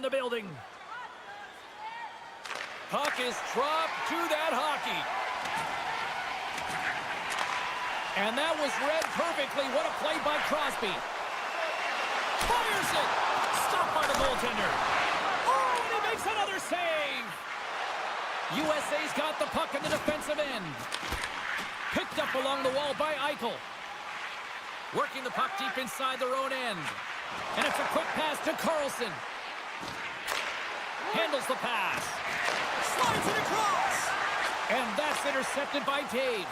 in the building. Puck is dropped to that hockey. And that was read perfectly. What a play by Crosby. Fires it. Stopped by the goaltender. Oh, and he makes another save. USA's got the puck in the defensive end. Picked up along the wall by Eichel. Working the puck deep inside their own end. And it's a quick pass to Carlson. Handles the pass. Slides it across. And that's intercepted by Taves.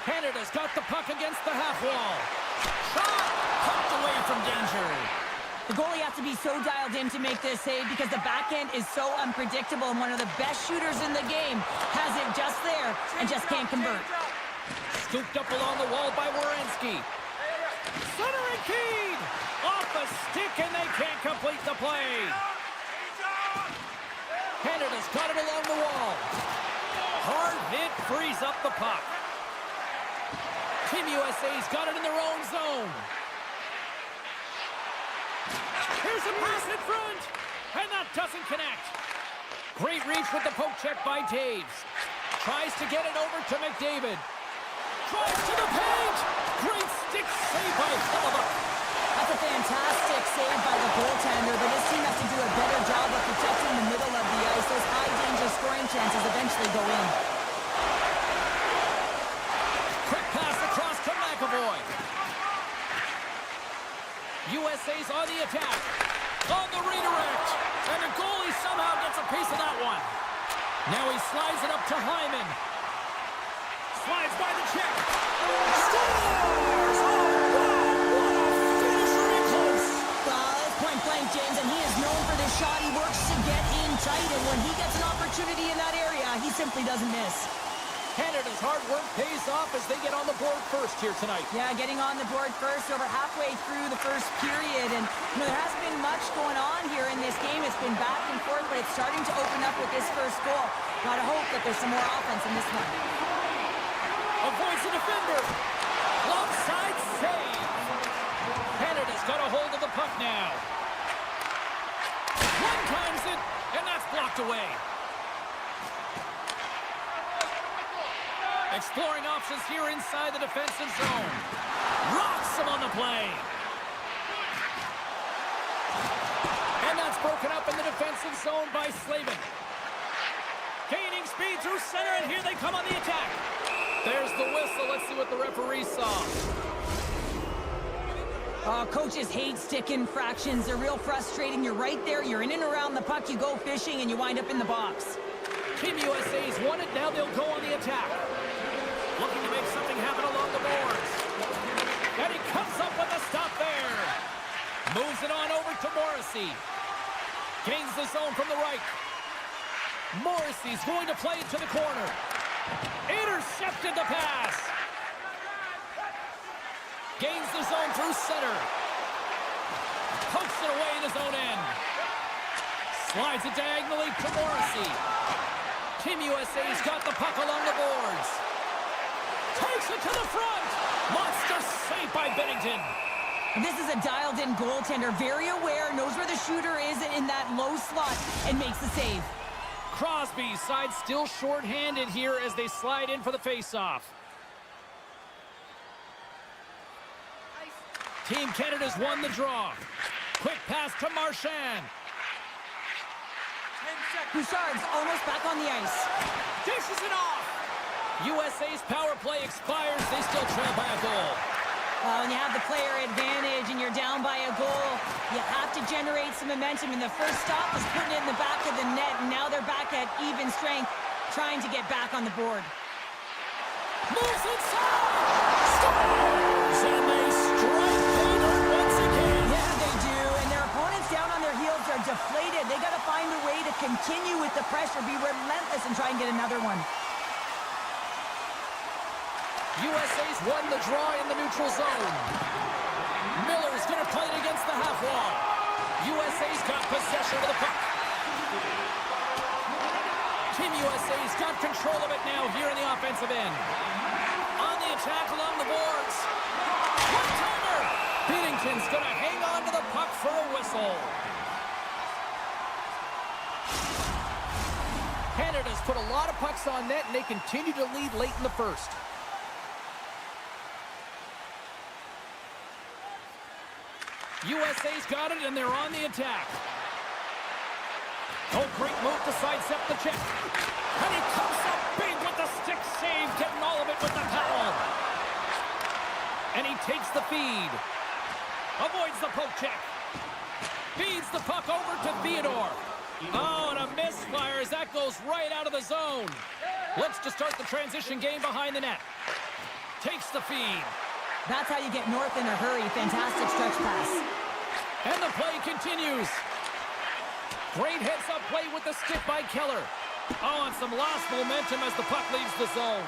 Canada's got the puck against the half wall. Shot! Pucked away from danger. The goalie has to be so dialed in to make this save because the backhand is so unpredictable, and one of the best shooters in the game has it just there and just can't convert. Scooped up along the wall by Werenski. Centering feed! Off a stick, and they can't complete the play. Canada's got it along the wall. Hard hit frees up the puck. Team USA's got it in their own zone. Here's a pass in front, and that doesn't connect. Great reach with the poke check by Taves. Tries to get it over to McDavid. Tries to the paint. Great stick save by Hellebuyck. That's a fantastic save by the goaltender, but this team has to do a better job of protecting the middle of the ice. Those high-danger scoring chances eventually go in. Quick pass across to McAvoy. USA's on the attack. On the redirect. And the goalie somehow gets a piece of that one. Now he slides it up to Hyman. Slides by the check. Scores! Oh, wow! What a finisher in close. It's point blank, James, and he is known for this shot. He works to get in tight, and when he gets an opportunity in that area, he simply doesn't miss. Canada's hard work pays off as they get on the board first here tonight. Yeah, getting on the board first over halfway through the first period. And there hasn't been much going on here in this game. It's been back and forth, but it's starting to open up with this first goal. Gotta hope that there's some more offense in this one. Avoids the defender. Onside save. Canada's got a hold of the puck now. One times it, and that's blocked away. Exploring options here inside the defensive zone. Rocks him on the play. And that's broken up in the defensive zone by Slavin. Gaining speed through center, and here they come on the attack. There's the whistle. Let's see what the referee saw. Coaches hate stick infractions. They're real frustrating. You're right there. You're in and around the puck. You go fishing, and you wind up in the box. Team USA's won it. Now they'll go on the attack. Looking to make something happen along the boards. And he comes up with a stop there. Moves it on over to Morrissey. Gains the zone from the right. Morrissey's going to play it to the corner. Intercepted the pass. Gains the zone through center. Pokes it away in his own end. Slides it diagonally to Morrissey. Team USA's got the puck along the boards. Takes it to the front. Monster save by Bennington. This is a dialed-in goaltender. Very aware, knows where the shooter is in that low slot, and makes the save. Crosby's side still short-handed here as they slide in for the face-off. Team Canada's won the draw. Quick pass to Marchand. Bouchard's almost back on the ice. Dishes it off. USA's power play expires. They still trail by a goal. When you have the player advantage and you're down by a goal, you have to generate some momentum. And the first stop was putting it in the back of the net. And now they're back at even strength, trying to get back on the board. Moves inside. Scores! And they strike Bader once again. Yeah, they do. And their opponents down on their heels are deflated. They got to find a way to continue with the pressure, be relentless, and try and get another one. USA's won the draw in the neutral zone. Miller's going to play it against the half wall. USA's got possession of the puck. Team USA's got control of it now here in the offensive end. On the attack along the boards. One-timer! Binnington's going to hang on to the puck for a whistle. Canada's put a lot of pucks on net, and they continue to lead late in the first. USA's got it, and they're on the attack. Oh, great move to sidestep the check. And he comes up big with the stick save, getting all of it with the paddle. And he takes the feed. Avoids the poke check. Feeds the puck over to Theodore. Oh, and a misfire as that goes right out of the zone. Looks to start the transition game behind the net. Takes the feed. That's how you get north in a hurry. Fantastic stretch pass. And the play continues. Great heads-up play with the stick by Keller. Oh, and some lost momentum as the puck leaves the zone.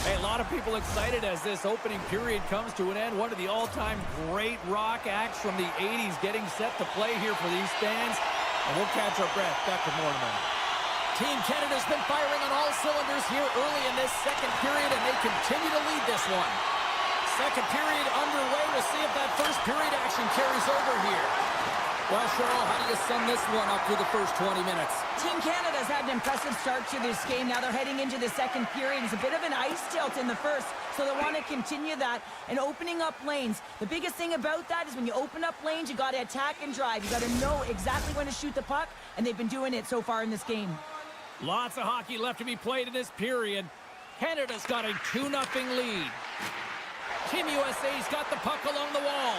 Hey, a lot of people excited as this opening period comes to an end. One of the all-time great rock acts from the 80s getting set to play here for these fans. And we'll catch our breath. Back to more in a minute. Team Canada's been firing on all cylinders here early in this second period, and they continue to lead this one. Second period underway. We'll see if that first period action carries over here. Well, Cheryl, how do you sum this one up through the first 20 minutes? Team Canada's had an impressive start to this game. Now they're heading into the second period. It's a bit of an ice tilt in the first, so they want to continue that and opening up lanes. The biggest thing about that is when you open up lanes, you got to attack and drive. You got to know exactly when to shoot the puck, and they've been doing it so far in this game. Lots of hockey left to be played in this period. Canada's got a 2-0 lead. Team USA's got the puck along the wall.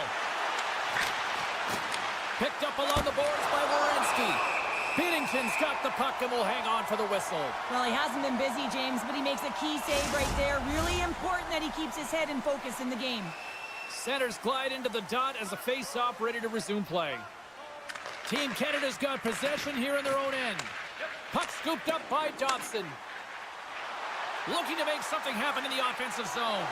Picked up along the boards by Werenski. Binnington's got the puck and will hang on for the whistle. Well, he hasn't been busy, James, but he makes a key save right there. Really important that he keeps his head in focus in the game. Centers glide into the dot as a face-off ready to resume play. Team Canada's got possession here in their own end. Puck scooped up by Dobson. Looking to make something happen in the offensive zone.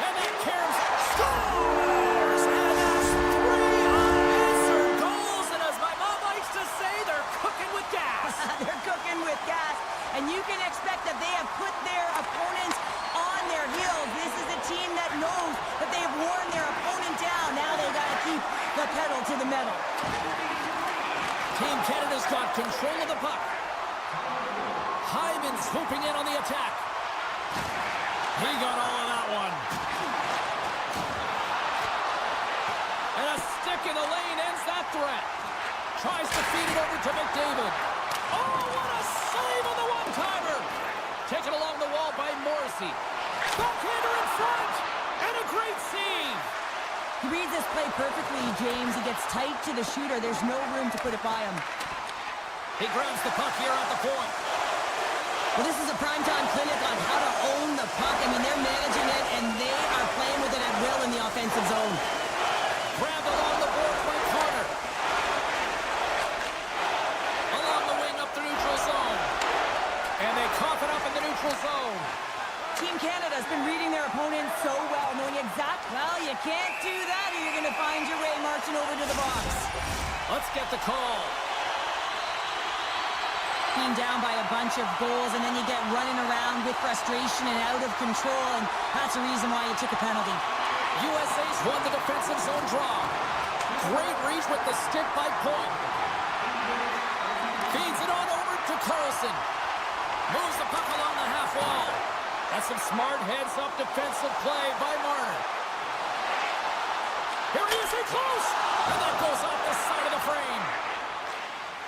And then Cairns scores! And that's 3 unanswered goals. And as my mom likes to say, they're cooking with gas. They're cooking with gas. And you can expect that they have put their opponents on their heels. This is a team that knows that they have worn their opponent down. Now they've got to keep the pedal to the metal. Team Canada's got control of the puck. Hyman's swooping in on the attack. He got all of that one. And a stick in the lane ends that threat. Tries to feed it over to McDavid. Oh, what a save on the one-timer. Taken along the wall by Morrissey. Backhander in front. And a great save. He reads this play perfectly, James. He gets tight to the shooter. There's no room to put it by him. He grabs the puck here at the point. Well, this is a primetime clinic on how to own the puck. I mean, they're managing it, and they are playing with it at will in the offensive zone. Grabbed along the boards by Carter. Along the wing up the neutral zone. And they cough it up in the neutral zone. Team Canada's been reading their opponents so well, knowing well, you can't do that or you're going to find your way marching over to the box. Let's get the call. Being down by a bunch of goals, and then you get running around with frustration and out of control, and that's the reason why you took a penalty. USA's won the defensive zone draw. Great reach with the stick by Point. Feeds it on over to Carlson. Moves the puck along the half wall. That's some smart heads-up defensive play by Marner. Here he is in close, and that goes off the side of the frame.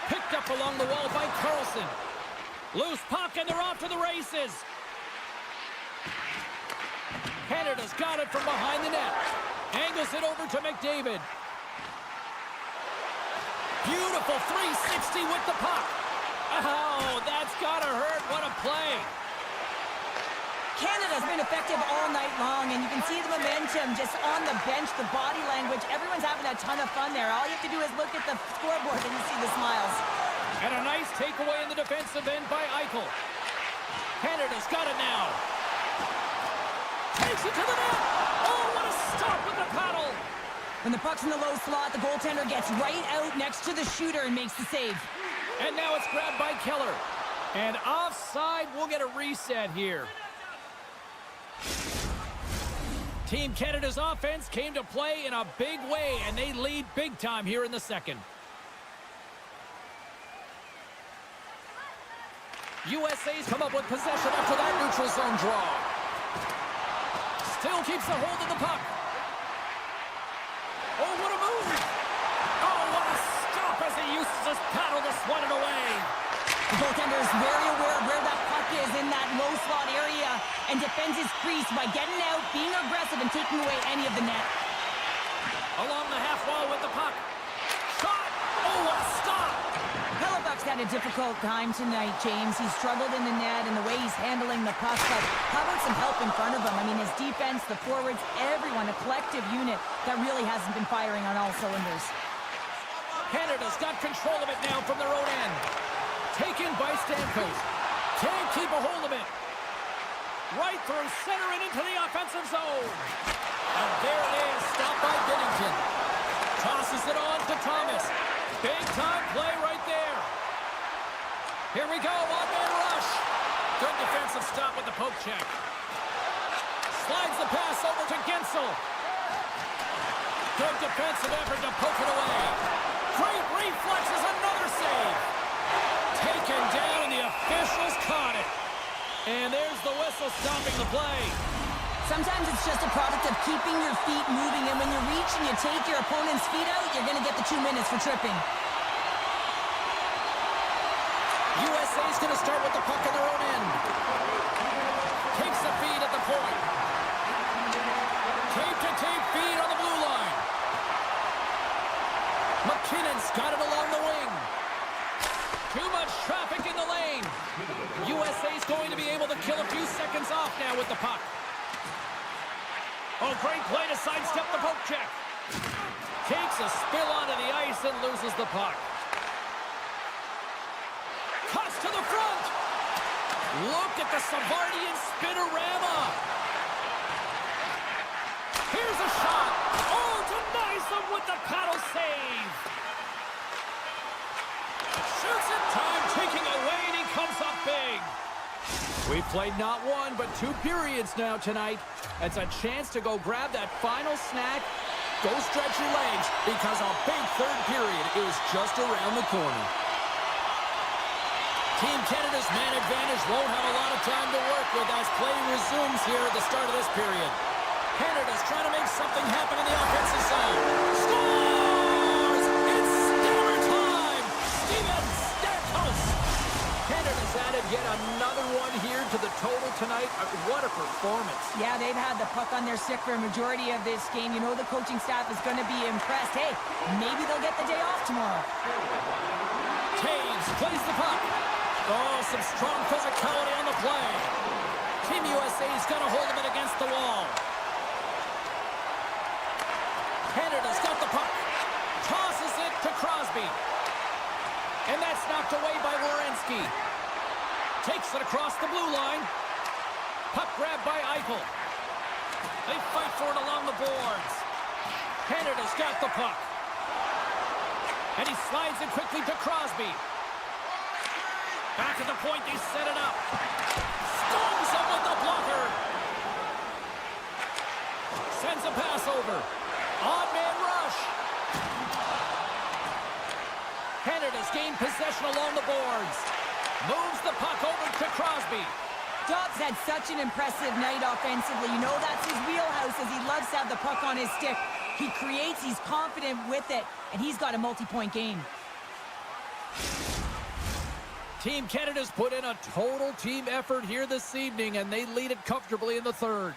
Picked up along the wall by Carlson. Loose puck, and they're off to the races. Canada's got it from behind the net. Angles it over to McDavid. Beautiful 360 with the puck. Oh, that's gotta hurt. What a play. Canada's been effective all night long, and you can see the momentum just on the bench, the body language. Everyone's having a ton of fun there. All you have to do is look at the scoreboard and you see the smiles. And a nice takeaway in the defensive end by Eichel. Canada's got it now. Takes it to the net. Oh, what a stop with the paddle. When the puck's in the low slot, the goaltender gets right out next to the shooter and makes the save. And now it's grabbed by Keller. And offside, we'll get a reset here. Team Canada's offense came to play in a big way, and they lead big time here in the second. USA's come up with possession after that neutral zone draw. Still keeps a hold of the puck. Oh, what a move! Oh, what a stop as he uses his paddle to swat it away. The goaltender is very aware of where that puck is in that low slot area and defends his crease by getting out, being aggressive, and taking away any of the net. Along the half wall with the puck. Shot! Oh, what a stop! Hellebuck's had a difficult time tonight, James. He's struggled in the net and the way he's handling the puck, but how about some help in front of him? I mean, his defense, the forwards, everyone, a collective unit that really hasn't been firing on all cylinders. Canada's got control of it now from their own end. Taken by Stamkos. Can't keep a hold of it. Right through center and into the offensive zone. And there it is, stopped by Binnington. Tosses it on to Thomas. Big time play right there. Here we go, one-man rush. Good defensive stop with the poke check. Slides the pass over to Gensel. Good defensive effort to poke it away. Great reflexes, another save. Taken down, and the officials caught it. And there's the whistle stopping the play. Sometimes it's just a product of keeping your feet moving, and when you reach and you take your opponent's feet out, you're going to get the 2 minutes for tripping. USA's going to start with the puck on their own end. Takes the feed at the point. Tape-to-tape feed on the blue line. McKinnon's got it along the wing. Too much traffic in the lane. USA's going to be able to kill a few seconds off now with the puck. Oh, great play to sidestep the poke check. Takes a spill onto the ice and loses the puck. Cuts to the front. Look at the Savardian spinorama. Here's a shot. Oh, denies them with the paddle save. Shoots in time, taking away, and he comes up big. We've played not one, but 2 periods now tonight. It's a chance to go grab that final snack. Go stretch your legs, because a big third period is just around the corner. Team Canada's man advantage won't have a lot of time to work with as play resumes here at the start of this period. Canada's trying to make something happen in the offensive zone. Scores! It's stammer time! Steven Stamkos! Canada's added yet another one here to the total tonight. What a performance. Yeah, they've had the puck on their stick for a majority of this game. You know the coaching staff is going to be impressed. Hey, maybe they'll get the day off tomorrow. Taves plays the puck. Oh, some strong physicality on the play. Team USA's got a hold of it against the wall. Canada's got the puck. Tosses it to Crosby. And that's knocked away by Werenski. Takes it across the blue line. Puck grabbed by Eichel. They fight for it along the boards. Canada's got the puck. And he slides it quickly to Crosby. Back at the point, they set it up. Stones him with the blocker. Sends a pass over. Odd man rush. Canada's gained possession along the boards. Moves the puck over to Crosby. Dobbs had such an impressive night offensively. You know that's his wheelhouse, as he loves to have the puck on his stick. He creates, he's confident with it, and he's got a multi-point game. Team Canada's put in a total team effort here this evening, and they lead it comfortably in the third.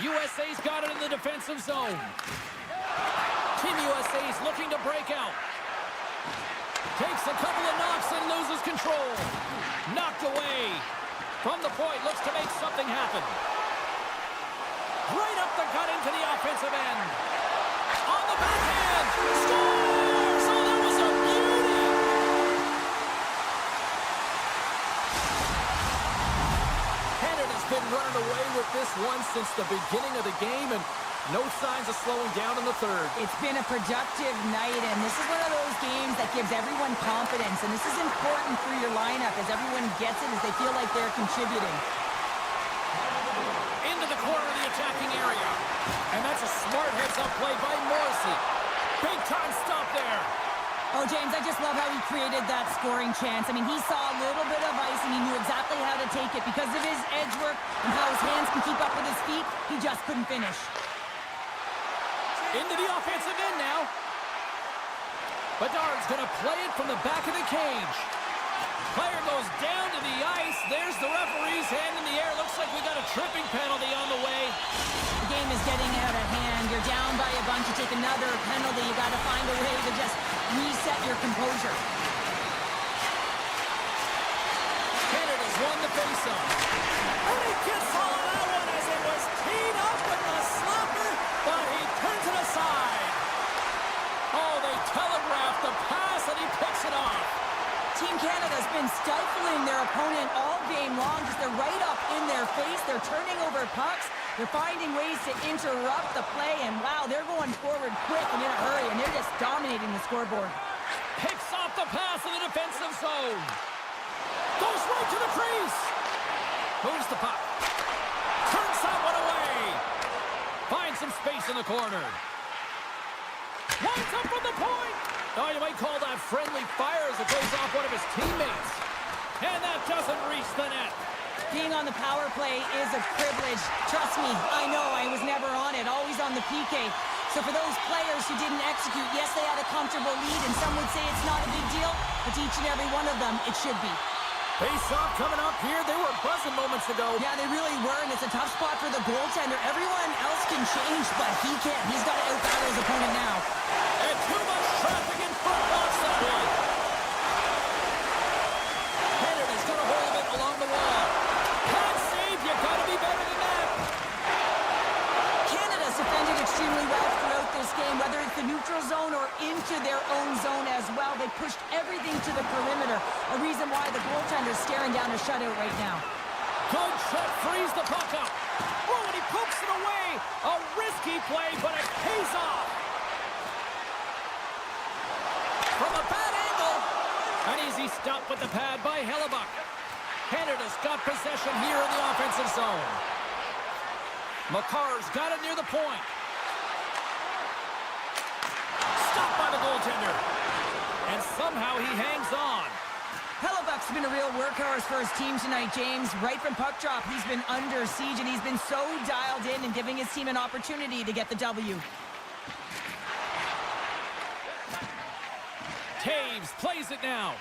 USA's got it in the defensive zone. Team USA's looking to break out. Takes a couple of knocks and loses control. Knocked away. From the point, looks to make something happen. Right up the gut into the offensive end. On the backhand. Scores! Oh, that was a beauty! Canada's been running away with this one since the beginning of the game, and no signs of slowing down in the third. It's been a productive night, and this is one of those games that gives everyone confidence, and this is important for your lineup as everyone gets it, as they feel like they're contributing. Into the corner of the attacking area. And that's a smart heads-up play by Morrissey. Big time stop there. Oh, James, I just love how he created that scoring chance. I mean, he saw a little bit of ice, and he knew exactly how to take it. Because of his edge work and how his hands can keep up with his feet, he just couldn't finish. Into the offensive end now. Bedard's going to play it from the back of the cage. Player goes down to the ice. There's the referee's hand in the air. Looks like we got a tripping penalty on the way. The game is getting out of hand. You're down by a bunch. You take another penalty. You got to find a way to just reset your composure. Canada's won the faceoff. And he gets all of that one as it was teed up with the slapper, but he turns it aside. Oh, they telegraphed the pass, and he picks it off. Team Canada's been stifling their opponent all game long because they're right up in their face. They're turning over pucks. They're finding ways to interrupt the play, and wow, they're going forward quick and in a hurry, and they're just dominating the scoreboard. Picks off the pass in the defensive zone. Goes right to the crease. Moves the puck. Turns that one away. Finds some space in the corner. Winds up from the point. Oh, you might call that friendly fire as it goes off one of his teammates. And that doesn't reach the net. Being on the power play is a privilege. Trust me, I know I was never on it, always on the PK. So for those players who didn't execute, yes, they had a comfortable lead, and some would say it's not a big deal, but to each and every one of them, it should be. Face-off coming up here. They were buzzing moments ago. Yeah, they really were, and it's a tough spot for the goaltender. Everyone else can change, but he can't. He's got to out-battle his opponent now. And too much traffic in front blocks that one. Canada's going to hold it along the wall. Can't save. You got to be better than that. Canada's defended extremely well throughout this game, whether it's the neutral zone or into their own zone as well. They pushed everything to the perimeter, a reason why the goaltender's staring down a shutout right now. Good shot, frees the puck up. Oh, and he pokes it away. A risky play, but it pays off. From a bad angle. An easy stop with the pad by Hellebuck. Canada's got possession here in the offensive zone. Makar's got it near the point. Stopped by the goaltender. And somehow he hangs on. Hellebuck's been a real workhorse for his team tonight, James. Right from puck drop, he's been under siege, and he's been so dialed in and giving his team an opportunity to get the W. Taves plays it now.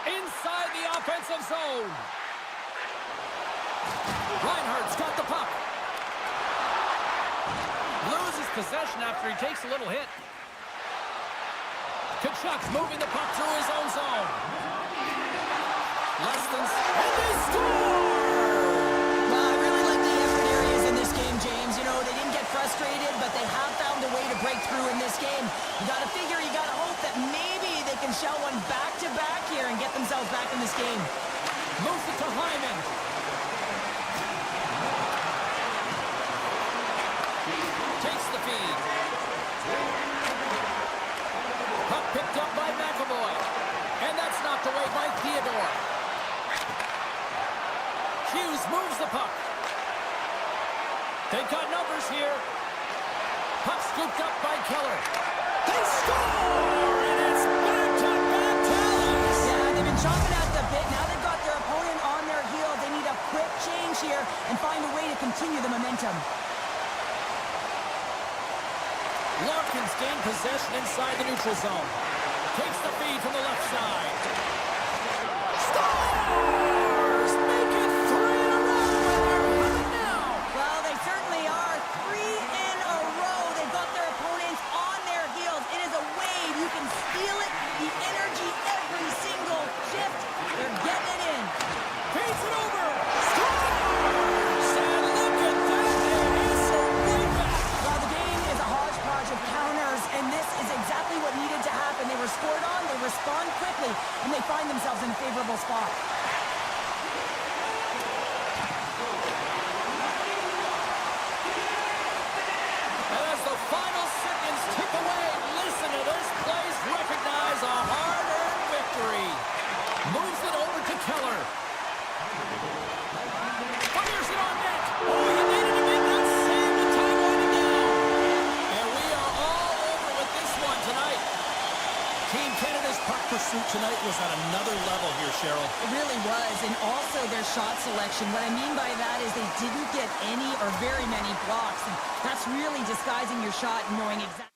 Inside the offensive zone. Reinhardt's got the puck. Loses possession after he takes a little hit. Kachuk's moving the puck through his own zone. Less than... And they score! Well, I really like the effort areas in this game, James. You know, they didn't get frustrated, but they have found a way to break through in this game. You got to figure, you got to hope that maybe they can shell one back-to-back here and get themselves back in this game. Moves it to Hyman. Takes the feed. Puck picked up by McAvoy. And that's knocked away by Theodore. Hughes moves the puck. They've got numbers here. Puck scooped up by Keller. They score! And it's back-to-back tallies. Yeah, they've been chomping at the bit. Now they've got their opponent on their heels. They need a quick change here and find a way to continue the momentum. Larkins gained possession inside the neutral zone. Takes the feed from the left side. Scores! Make it 3 in a row, and they're winning now. Well, they certainly are. 3 in a row. They've got their opponents on their heels. It is a wave. You can feel it. The energy every single shift. They're getting it in. Feeds it over. Scores! And look at that. It is a way back. Well, the game is a hodgepodge of counters, and this is exactly what needed to happen. They were scored on, they respond quickly, and they find themselves in a favorable spot. And as the final seconds tick away, listen to this place recognize a hard-earned victory. Moves it over to Keller. Fires it on net. Oh, he needed to make that save with time winding down. And we are all over with this one tonight. fight was at another level here, Cheryl. It really was, and also their shot selection. What I mean by that is they didn't get any or very many blocks, and that's really disguising your shot and knowing exactly.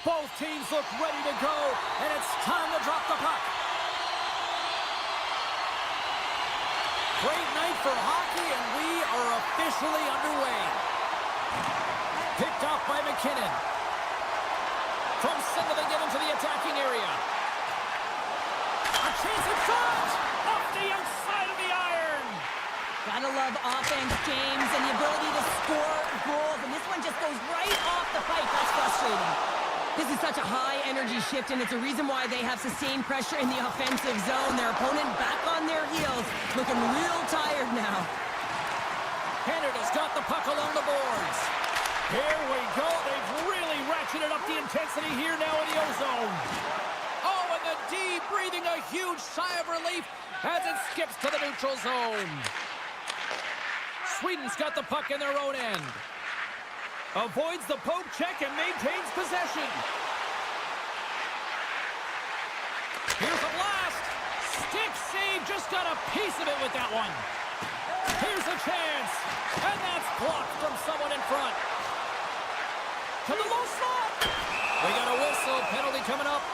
Both teams look ready to go, and it's time to drop the puck. Great night for hockey, and we are officially underway. Picked off by McKinnon. From center, they get into the attacking area. A chance at shot! Off the outside of the iron! Gotta love offense, James, and the ability to score goals. And this one just goes right off the pipe. That's frustrating. This is such a high-energy shift, and it's a reason why they have sustained pressure in the offensive zone. Their opponent back on their heels, looking real tired now. Canada's got the puck along the boards. Here we go. They've really ratcheted up the intensity here now in the O-zone. Oh, and the D breathing a huge sigh of relief as it skips to the neutral zone. Sweden's got the puck in their own end. Avoids the poke check and maintains possession. Here's a blast. Stick save, just got a piece of it with that one. Here's a chance. And that's blocked from someone in front. To the low slot. We got a whistle. Penalty coming up.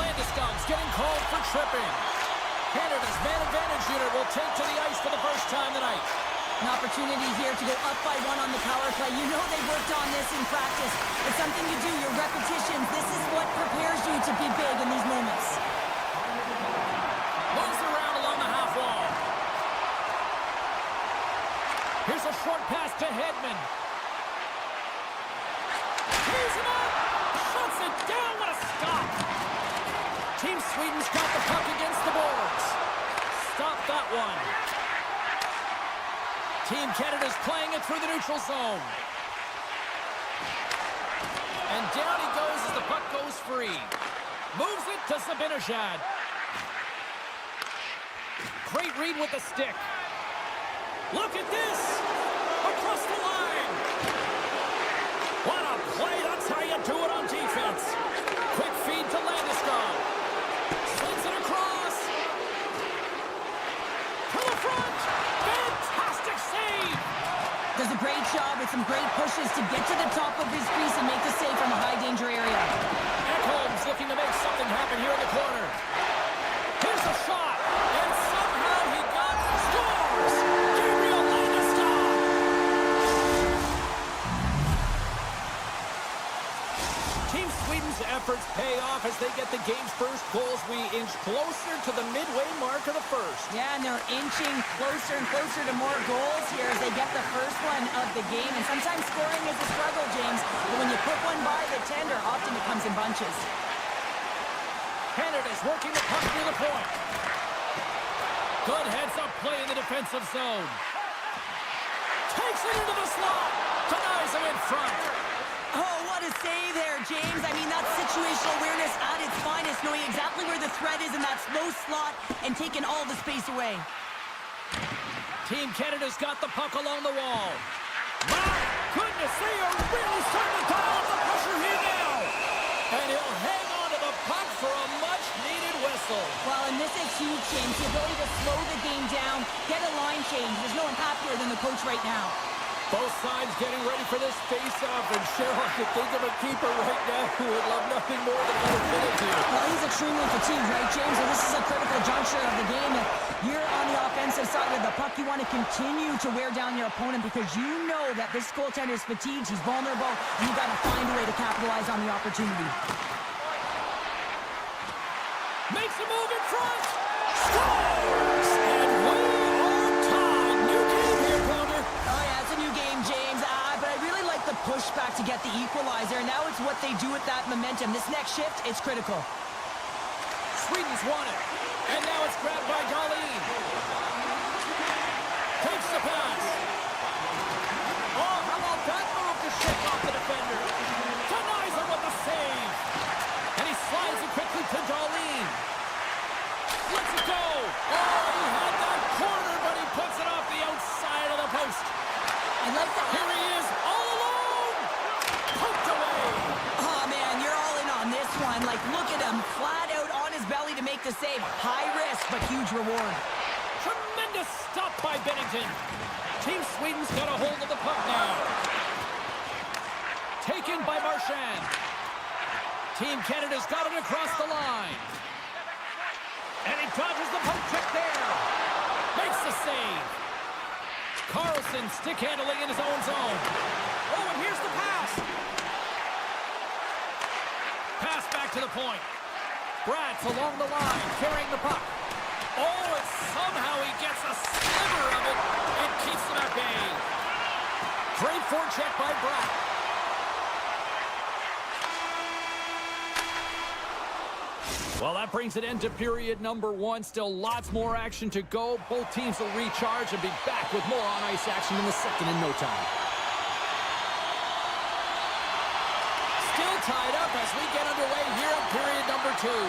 Landeskog's getting called for tripping. Canada's man advantage unit will take to the ice for the first time tonight. An opportunity here to go up by 1 on the power play. You know they've worked on this in practice. It's something you do, your repetitions. This is what prepares you to be big in these moments. Moves around along the half wall. Here's a short pass to Hedman. Tees him up. Shuts it down. What a stop. Team Sweden's got the puck against the boards. Stop that one. Team Canada's playing it through the neutral zone. And down he goes as the puck goes free. Moves it to Zibanejad. Great read with the stick. Look at this. Across the line. What a play. That's how you do it on defense. Quick feed to Landeskog. Sends it across. To the front. Fantastic save. Does a great job with some great pushes to get to the top of his crease and make the save from a high-danger area. Ekholm's looking to make something happen here in the corner. Here's a shot. And somehow he got scores. Gabriel Landeskog. Team Sweden's efforts pay off as they get the game's first goals. We inch closer to the midway mark of the first. Yeah, and they're inching closer and closer to more goals here as they get the first one of the game. And sometimes scoring is a struggle, James. But when you put one by the tender, often it comes in bunches. Canada's working the puck near the point. Good heads-up play in the defensive zone. Takes it into the slot. Denies him in front. Oh, what a save there, James. I mean, that's situational awareness at its finest, knowing exactly where the threat is in that slow slot and taking all the space away. Team Canada's got the puck along the wall. My goodness, they are really starting to dial up the pressure here now. And he'll hang on to the puck for a much-needed whistle. Well, and this is huge, James. The ability to slow the game down, get a line change. There's no one happier than the coach right now. Both sides getting ready for this face-off, and Cheryl, I could think of a keeper right now who would love nothing more than another minute here. Well, he's extremely fatigued, right, James? And this is a critical juncture of the game. If you're on the offensive side of the puck, you want to continue to wear down your opponent because you know that this goaltender is fatigued, he's vulnerable, and you got to find a way to capitalize on the opportunity. Makes a move in front. Scores! And we are tied. New game here, Pounder. Oh, yeah, it's a new game, James. But I really like the pushback to get the equalizer. Now it's what they do with that momentum. This next shift, it's critical. Sweden's won it. And now it's grabbed by Dahlin. Takes the pass. Oh, how about that move to shake off the defender? Denies him with the save. And he slides it quickly to Dahlin. Lets it go. Oh, he had that corner, but he puts it off the outside of the post. I like that. Here he is, all alone. Poked away. Oh, man, you're all in on this one. Like, look at him, flat out on his belly to make the save. High risk, but huge reward. Tremendous stop by Bennington. Team Sweden's got a hold of the puck now. Taken by Marchand. Team Canada's got it across the line. And he dodges the poke check there. Makes the save. Carlson stick handling in his own zone. Oh, and here's the pass. Pass back to the point. Bratz along the line, carrying the puck. Oh, and somehow he gets a sliver of it and keeps them at bay. Great forecheck by Bratz. Well, that brings an end to period number one. Still lots more action to go. Both teams will recharge and be back with more on-ice action in the second in no time. Still tied up as we get underway here in period number two.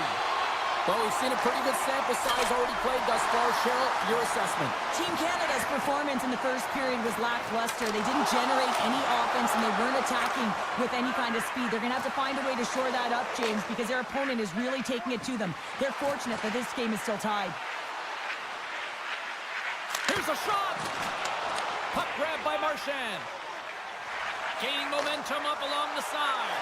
Well, we've seen a pretty good sample size already played thus far. Cheryl, your assessment. Team Canada's performance in the first period was lackluster. They didn't generate any offense, and they weren't attacking with any kind of speed. They're going to have to find a way to shore that up, James, because their opponent is really taking it to them. They're fortunate that this game is still tied. Here's a shot. Puck grab by Marchand. Gaining momentum up along the side.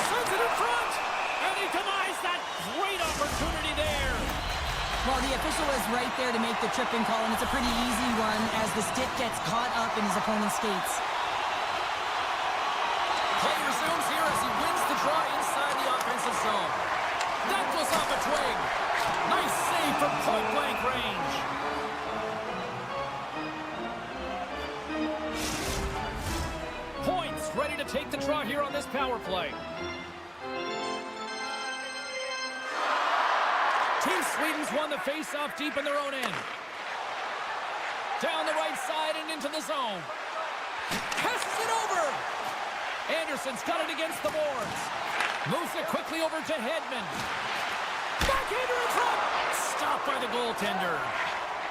Sends it in front. And he denies that great opportunity there. Well, the official is right there to make the tripping call, and it's a pretty easy one as the stick gets caught up in his opponent's skates. Play resumes here as he wins the draw inside the offensive zone. That goes off a twig. Nice save from point-blank range. Points ready to take the draw here on this power play. Team Sweden's won the face-off deep in their own end. Down the right side and into the zone. Passes it over. Anderson's got it against the boards. Moves it quickly over to Hedman. Backhander in front. Stopped by the goaltender.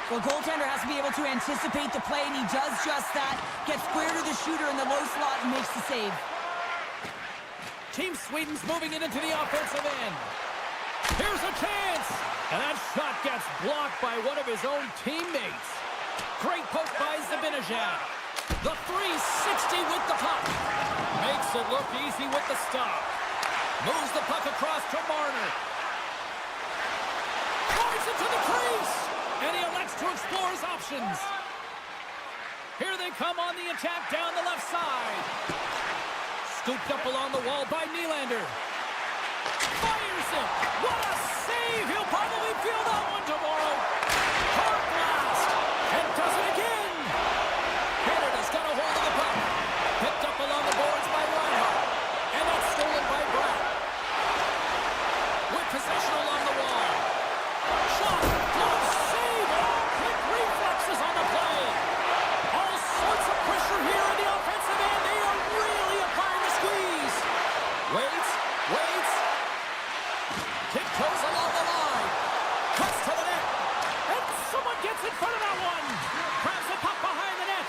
Well, goaltender has to be able to anticipate the play, and he does just that. Gets square to the shooter in the low slot and makes the save. Team Sweden's moving it into the offensive end. Here's a chance! And that shot gets blocked by one of his own teammates. Great poke by Zibanejad. The 360 with the puck. Makes it look easy with the stop. Moves the puck across to Marner. Fires it to the crease! And he elects to explore his options. Here they come on the attack down the left side. Scooped up along the wall by Nylander. Fires it! What a save! He'll probably feel that one tomorrow. Hard blast! And does it again! Canada's got a hold of the puck. Picked up along the boards by Reinhardt. And that's stolen by Brett. With possession along the wall. Shot! Glove save! Oh, quick reflexes on the play. All sorts of pressure here in the offensive end. They are really applying the squeeze. Waits. Tiptoes along the line. Cuts to the net. And someone gets in front of that one. Grabs the puck behind the net.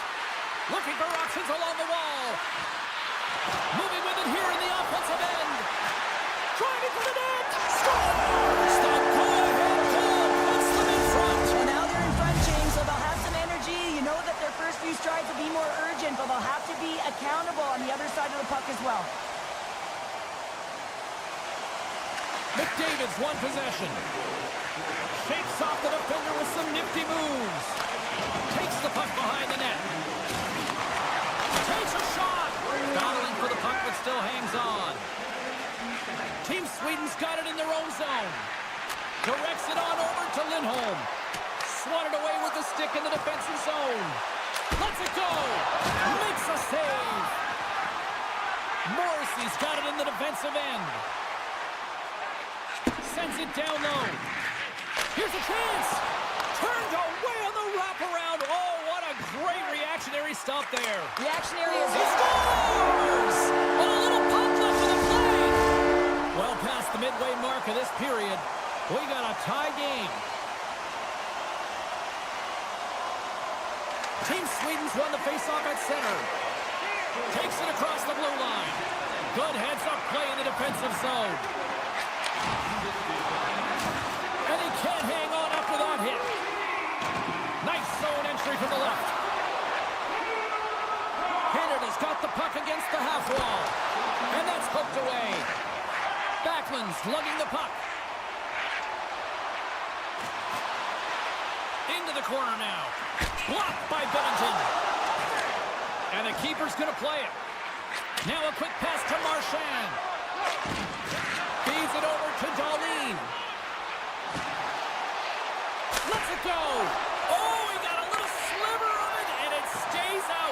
Looking for options along the wall. Moving with it here in the offensive end. Driving for the net. Scores! The go-ahead goal puts them in front. Well, now they're in front, James, so they'll have some energy. You know that their first few strides will be more urgent, but they'll have to be accountable on the other side of the puck as well. McDavid's won possession. Shakes off the defender with some nifty moves. Takes the puck behind the net. Takes a shot. Battling for the puck, but still hangs on. Team Sweden's got it in their own zone. Directs it on over to Lindholm. Swatted away with the stick in the defensive zone. Lets it go. Makes a save. Morrissey's got it in the defensive end. Sends it down low. Here's a chance. Turned away on the wraparound. Oh, what a great reactionary stop there. Reactionary is... He scores! And a little puck left for the play. Well past the midway mark of this period, we got a tie game. Team Sweden's won the faceoff at center. Takes it across the blue line. Good heads-up play in the defensive zone. And he can't hang on after that hit. Nice zone entry from the left. Canada's got the puck against the half wall. And that's poked away. Backlund's lugging the puck. Into the corner now. Blocked by Bennington. And the keeper's going to play it. Now a quick pass to Marchand. Feeds it over to Darlene. Lets it go. Oh, he got a little sliver of it, and it stays out.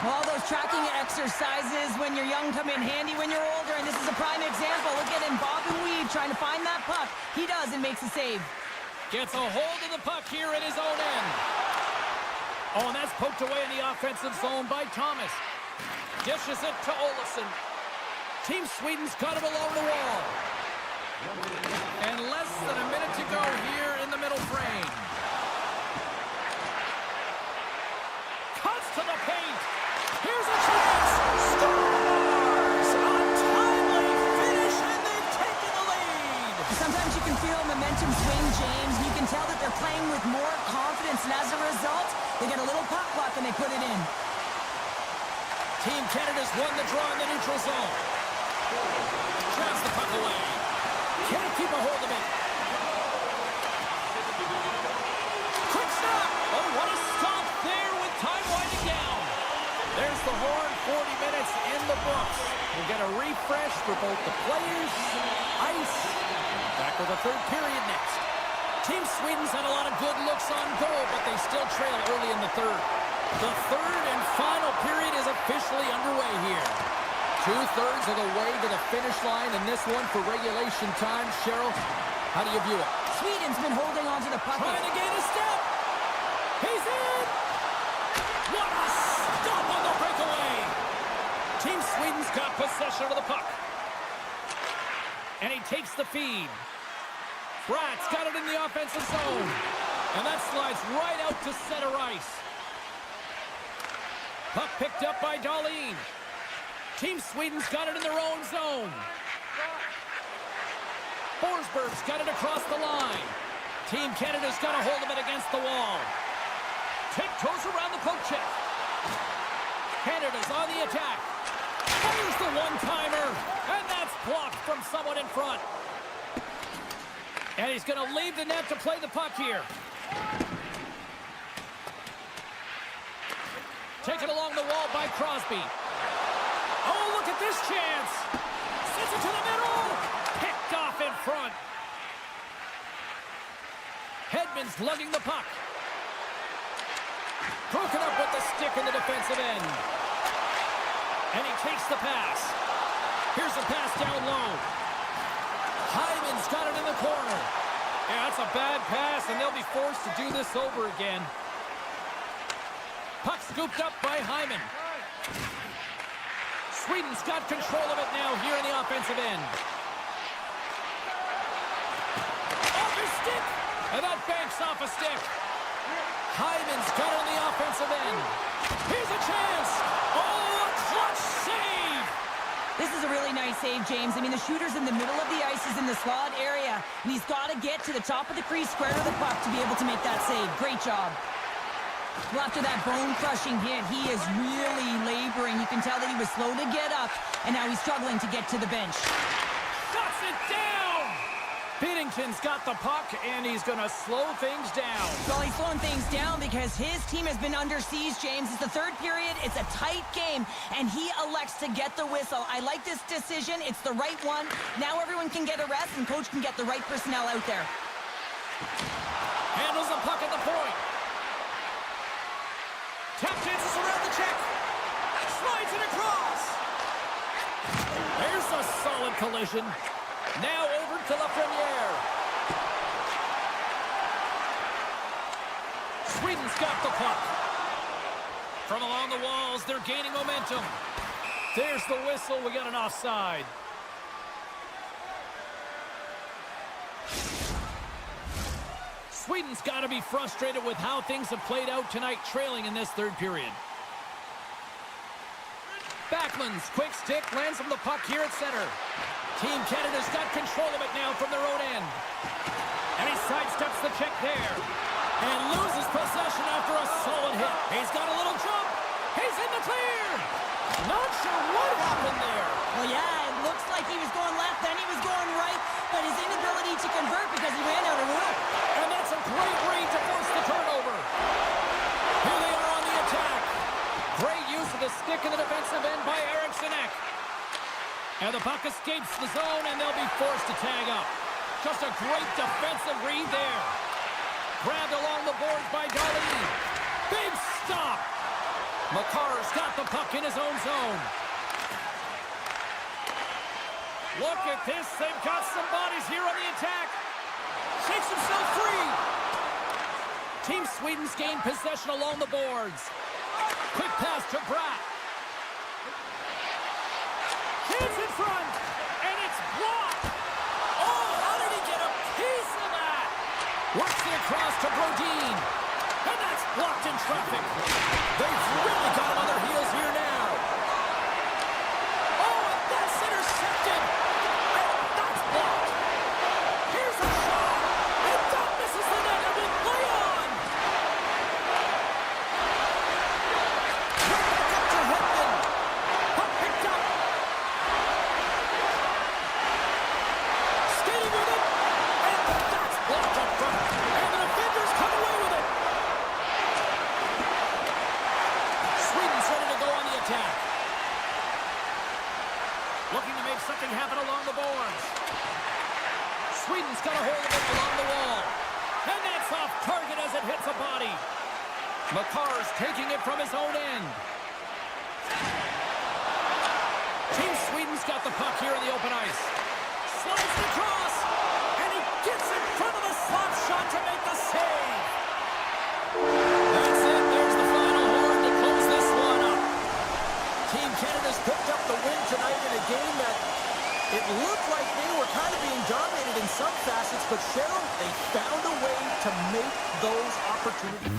All those tracking exercises when you're young come in handy when you're older, and this is a prime example. Look at him bob and weave trying to find that puck. He does and makes a save. Gets a hold of the puck here in his own end. Oh, and that's poked away in the offensive zone by Thomas. Dishes it to Olofsson. Team Sweden's got him along the wall. And less than a minute to go here in the middle frame. Cuts to the paint. Here's a chance. Scores! A timely finish, and they've taken the lead. Sometimes you can feel momentum swing, James. You can tell that they're playing with more confidence, and as a result, they get a little pop luck and they put it in. Team Canada's won the draw in the neutral zone. Drives the puck away. Can't keep a hold of it. Quick stop. Oh, what a stop there with time winding down. There's the horn. 40 minutes in the books. We'll get a refresh for both the players, ice. Back with the third period next. Team Sweden's had a lot of good looks on goal, but they still trail early in the third. The third and final period is officially underway here. 2/3 of the way to the finish line in this one for regulation time. Cheryl, how do you view it? Sweden's been holding on to the puck. Trying to gain a step. He's in. What a stop on the breakaway. Team Sweden's got possession of the puck. And he takes the feed. Brat's got it in the offensive zone. And that slides right out to center ice. Puck picked up by Dahlin. Team Sweden's got it in their own zone. Forsberg's got it across the line. Team Canada's got a hold of it against the wall. Tiptoes around the poke check. Canada's on the attack. Fires the one-timer. And that's blocked from someone in front. And he's going to leave the net to play the puck here. Taken along the wall by Crosby. Oh, look at this chance. Sends it to the middle. Picked off in front. Hedman's lugging the puck. Broken up with the stick in the defensive end. And he takes the pass. Here's a pass down low. Hyman's got it in the corner. Yeah, that's a bad pass, and they'll be forced to do this over again. Puck scooped up by Hyman. Sweden's got control of it now here in the offensive end. Off his stick! And that banks off a stick. Hyman's got it on the offensive end. Here's a chance! Oh, a clutch save! This is a really nice save, James. I mean, the shooter's in the middle of the ice. He's in the slot area, and he's got to get to the top of the crease, square to the puck to be able to make that save. Great job. Well, after that bone-crushing hit, he is really laboring. You can tell that he was slow to get up, and now he's struggling to get to the bench. Shuts it down! Binnington's got the puck, and he's going to slow things down. Well, he's slowing things down because his team has been under siege, James. It's the third period. It's a tight game, and he elects to get the whistle. I like this decision. It's the right one. Now everyone can get a rest, and coach can get the right personnel out there. Handles the puck at the point. Tap chances around the check. Slides it across. There's a solid collision. Now over to Lafreniere. Sweden's got the puck. From along the walls, they're gaining momentum. There's the whistle. We got an offside. Sweden's got to be frustrated with how things have played out tonight, trailing in this third period. Backlund's quick stick lands from the puck here at center. Team Canada's got control of it now from their own end. And he sidesteps the check there. And loses possession after a solid hit. He's got a little jump. He's in the clear. Not sure what happened there. Well, yeah, it looks like he was going left, then he was going right, but his inability to convert because he ran out of room. And that's a great read to force the turnover. Here they are on the attack. Great use of the stick in the defensive end by Eriksson Ek. And the puck escapes the zone, and they'll be forced to tag up. Just a great defensive read there. Grabbed along the boards by Dahlin. Big stop. Makar's got the puck in his own zone. Look at this. They've got some bodies here on the attack. Shakes himself free. Team Sweden's gained possession along the boards. Quick pass to Bratt. Chance in front. And it's blocked. Oh, Works it across to Brodeen. And that's blocked in traffic. They've really got him on their heels here now. Oh, and that's intercepted. And that's blocked. Here's a shot. And that misses the net and will play on. Right back up to Hedman. Puck picked up. Skating with it. And that's blocked up front. And the defenders come away with it. Sweden's ready to go on the attack. Looking to make something happen along the boards. Sweden's got a hold of it along the wall. And that's off target as it hits a body. Makar's taking it from his own end. Team Sweden's got the puck here in the open ice. Slides it across. And he gets in front of the slot shot to make the save. That's it. There's the final horn to close this one up. Team Canada's picked up the win tonight in a game that it looked like they were kind of being dominated in some facets, but Cheryl, they found a way to make those opportunities.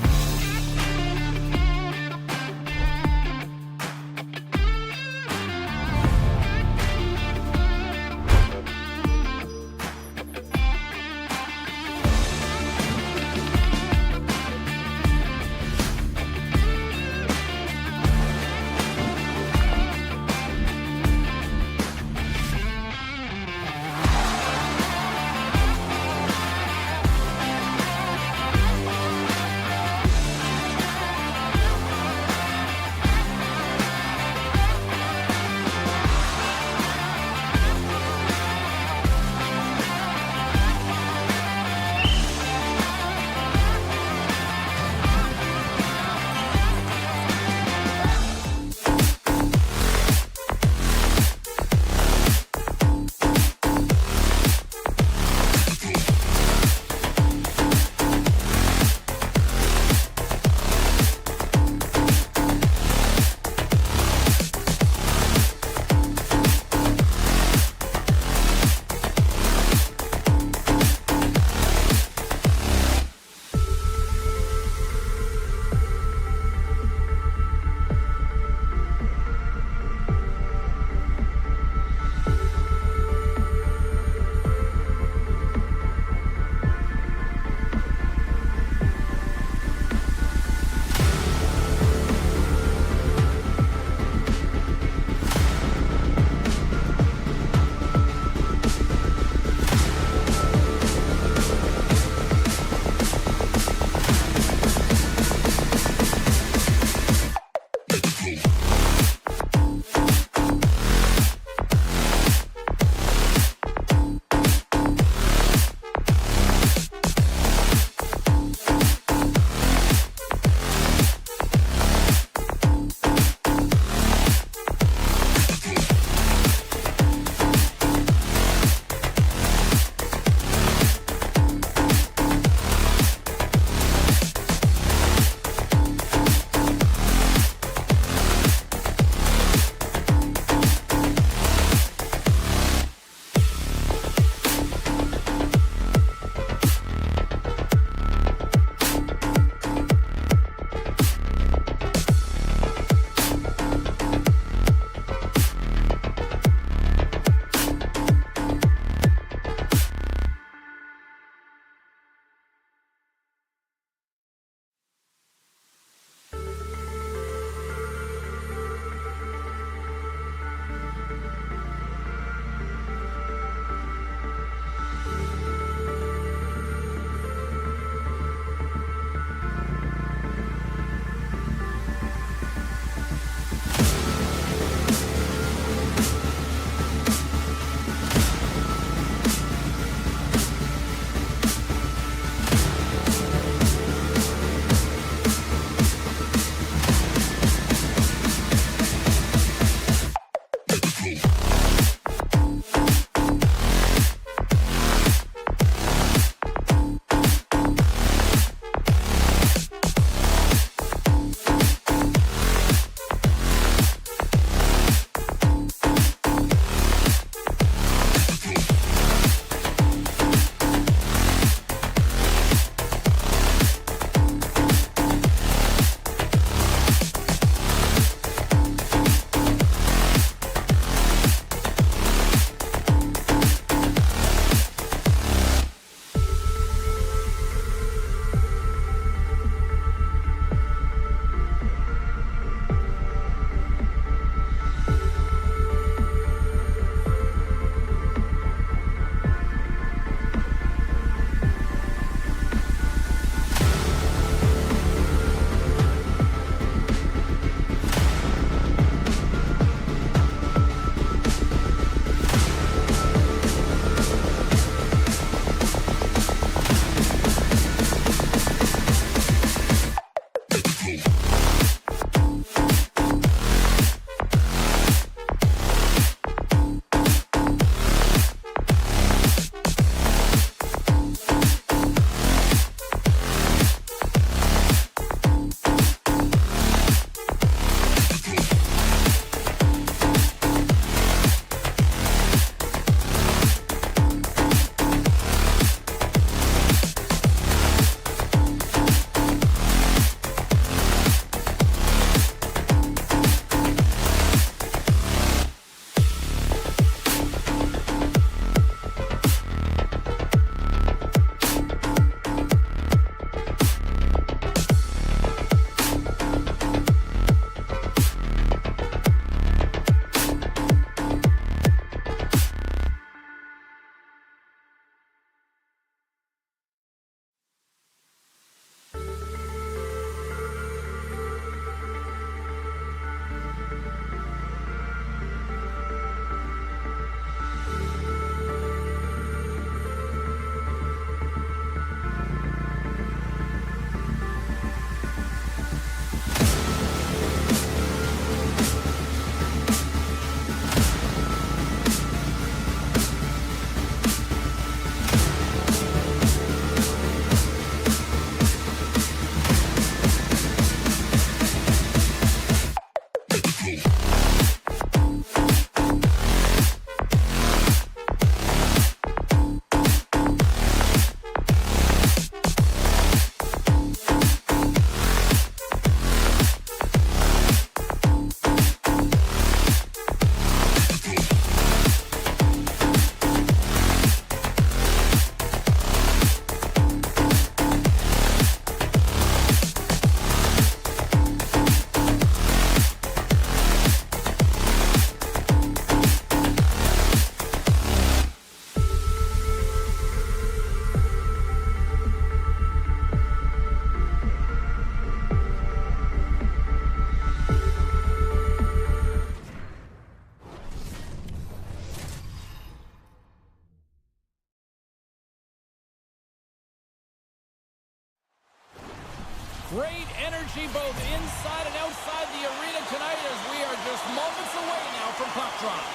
Great energy both inside and outside the arena tonight as we are just moments away now from puck drop.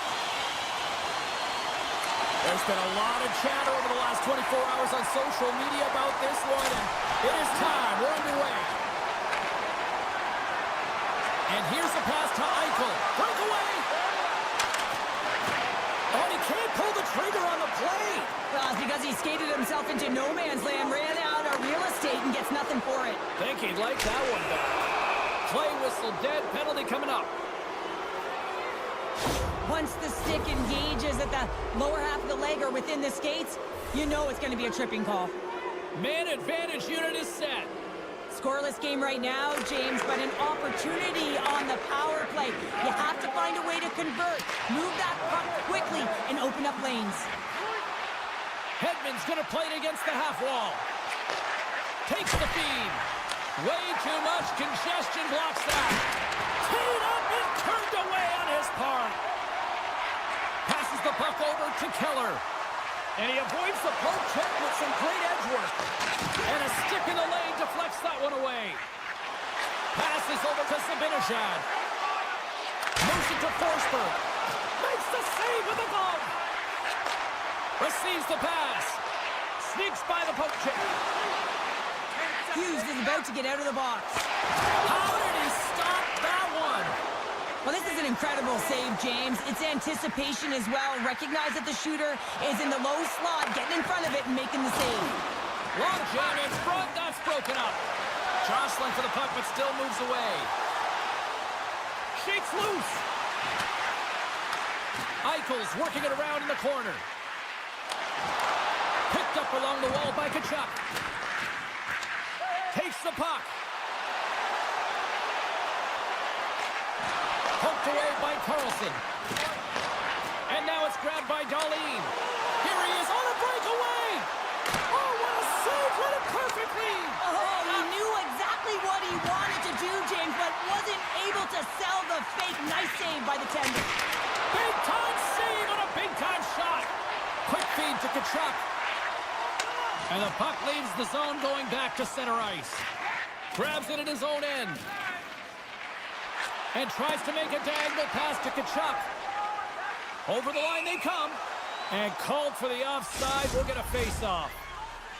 There's been a lot of chatter over the last 24 hours on social media about this one, and it is time. We're underway. And here's the pass to Eichel. Breakaway! Oh, he can't pull the trigger on the play. Well, it's because he skated himself into no man's land, ran out of real estate, and gets nothing for it. Think he'd like that one back. Play whistle dead, penalty coming up. Once the stick engages at the lower half of the leg or within the skates, you know it's going to be a tripping call. Man advantage unit is set. Scoreless game right now, James, but an opportunity on the power play. You have to find a way to convert, move that puck quickly, and open up lanes. Hedman's going to play it against the half wall. Takes the feed. Way too much congestion blocks that. Teed up and turned away on his part. Passes the puck over to Keller. And he avoids the poke check with some great edge work. And a stick in the lane deflects that one away. Passes over to Zibanejad. Moves it to Forsberg. Makes the save with the glove. Receives the pass. Sneaks by the poke check. Hughes is about to get out of the box. How did he stop that one? Well, this is an incredible save, James. It's anticipation as well. Recognize that the shooter is in the low slot, getting in front of it and making the save. Long jam in front, that's broken up. Jostling for the puck, but still moves away. Shakes loose. Eichel's working it around in the corner. Picked up along the wall by Tkachuk. Takes the puck. Poked away by Carlson. And now it's grabbed by Darlene. Here he is on a breakaway. Oh, what a save! Read it perfectly. Oh, he knew exactly what he wanted to do, James, but wasn't able to sell the fake. Nice save by the tender. Big-time save on a big-time shot. Quick feed to Tkachuk. And the puck leaves the zone going back to center ice. Grabs it at his own end. And tries to make a diagonal pass to Tkachuk. Over the line they come. And called for the offside. We'll get a face-off.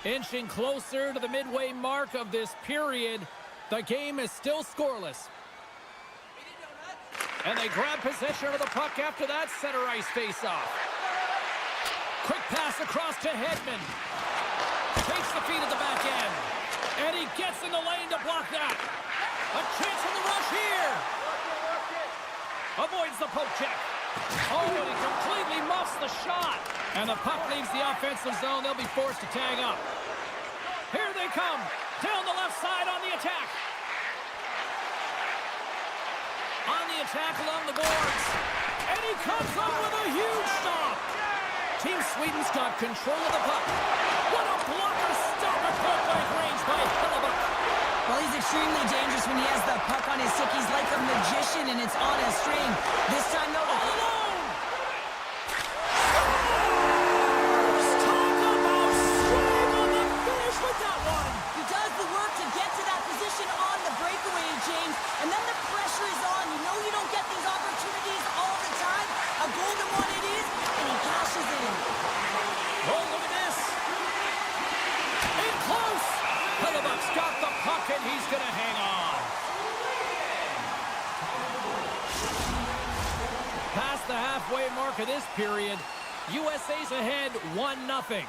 Inching closer to the midway mark of this period. The game is still scoreless. And they grab possession of the puck after that center ice face-off. Quick pass across to Hedman. Takes the feed at the back end. And he gets in the lane to block that. A chance for the rush here. Avoids the poke check. Oh, and he completely muffs the shot. And the puck leaves the offensive zone. They'll be forced to tag up. Here they come. Down the left side on the attack. On the attack along the boards. And he comes up with a huge stop. Team Sweden's got control of the puck. What a blocker stop at point-blank range by Hellebuyck. Well, he's extremely dangerous when he has the puck on his stick. He's like a magician, and it's on a string. This time, though, All alone! Talk about swing on the finish with that one! he does the work to get to that position on the breakaway, James, and then the pressure is on. You know you don't get these opportunities all the time. A golden one it is, and he cashes in. Oh, look at this! In close! Hellebuyck's got the puck, and he's going to hang on. Past the halfway mark of this period, USA's ahead 1-0.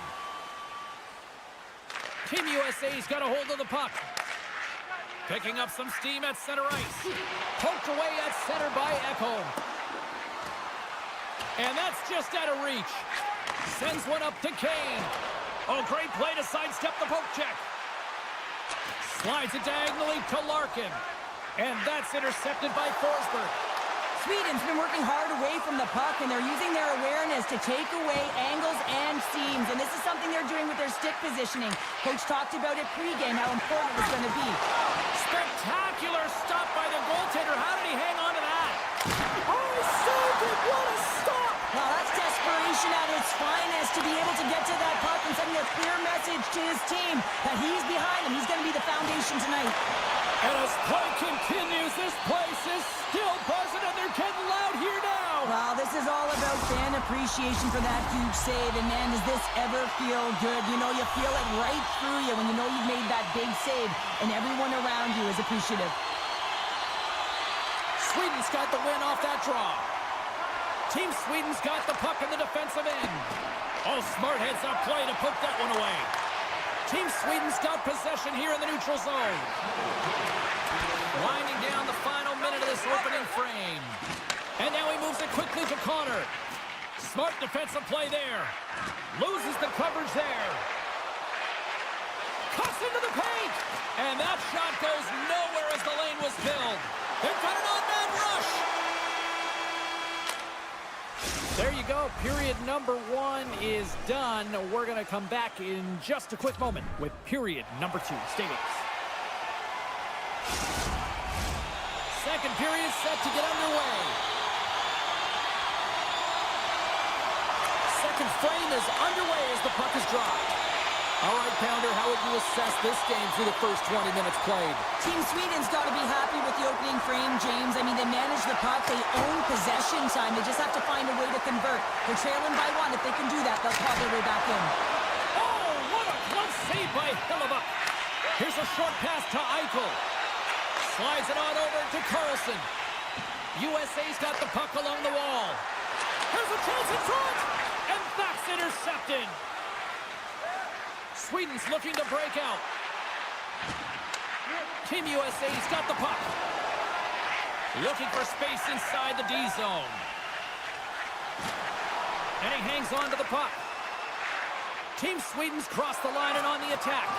Team USA's got a hold of the puck. Picking up some steam at center ice. Poked away at center by Ekholm. And that's just out of reach. Sends one up to Kane. Oh, great play to sidestep the poke check. Slides it diagonally to Larkin. And that's intercepted by Forsberg. Sweden's been working hard away from the puck, and they're using their awareness to take away angles and seams. And this is something they're doing with their stick positioning. Coach talked about it pregame, how important it was going to be. Spectacular stop by the goaltender. How did he hang on to that? Oh, he saved it. What a stop. Well, that's desperation at its finest to be able to get to that puck and sending a clear message to his team that he's behind him. He's going to be the foundation tonight. And as play continues, this place is still buzzing, and they're getting loud here now. Well, this is all about fan appreciation for that huge save. And, man, does this ever feel good? You know, you feel it right through you when you know you've made that big save, and everyone around you is appreciative. Sweden's got the win off that draw. Team Sweden's got the puck in the defensive end. Oh, smart heads-up play to poke that one away. Team Sweden's got possession here in the neutral zone. Winding down the final minute of this opening frame. And now he moves it quickly to Connor. Smart defensive play there. Loses the coverage there. Cuts into the paint. And that shot goes nowhere as the lane was filled. They've got an on-man rush. There you go. Period number 1 is done. We're going to come back in just a quick moment with period number 2. Stay with us. Second period set to get underway. Second frame is underway as the puck is dropped. All right, Pounder, how would you assess this game through the first 20 minutes played? Team Sweden's got to be happy with the opening frame, James. I mean, they manage the puck. They own possession time. They just have to find a way to convert. They're trailing by 1. If they can do that, they'll claw their way back in. Oh, what a close save by Hellebuck. Here's a short pass to Eichel. Slides it on over to Carlson. USA's got the puck along the wall. Here's a chance in front. And that's intercepted. Sweden's looking to break out. Team USA's got the puck. Looking for space inside the D zone. And he hangs on to the puck. Team Sweden's crossed the line and on the attack.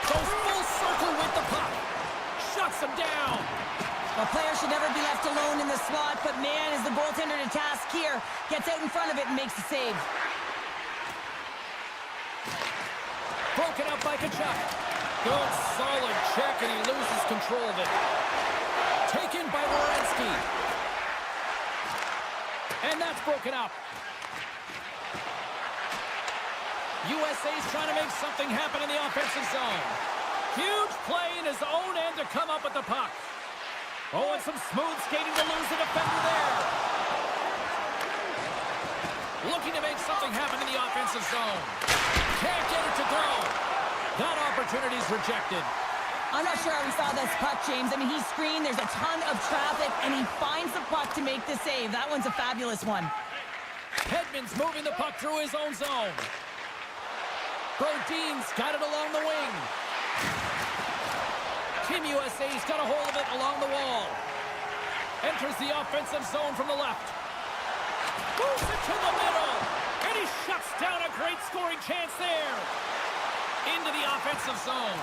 Goes full circle with the puck. Shuts him down. A player should never be left alone in the slot, but man, is the goaltender to task here. Gets out in front of it and makes the save. Broken up by Kachuk. Good, solid check, and he loses control of it. Taken by Werenski. And that's broken up. USA's trying to make something happen in the offensive zone. Huge play in his own end to come up with the puck. Oh, and some smooth skating to lose the defender there. Looking to make something happen in the offensive zone. Can't get it to go. That opportunity's rejected. I'm not sure how he saw this puck, James. I mean, he's screened, there's a ton of traffic, and he finds the puck to make the save. That one's a fabulous one. Hedman's moving the puck through his own zone. Brodin's got it along the wing. Team USA's got a hold of it along the wall. Enters the offensive zone from the left. Moves it to the middle. And he shuts down a great scoring chance there. Into the offensive zone.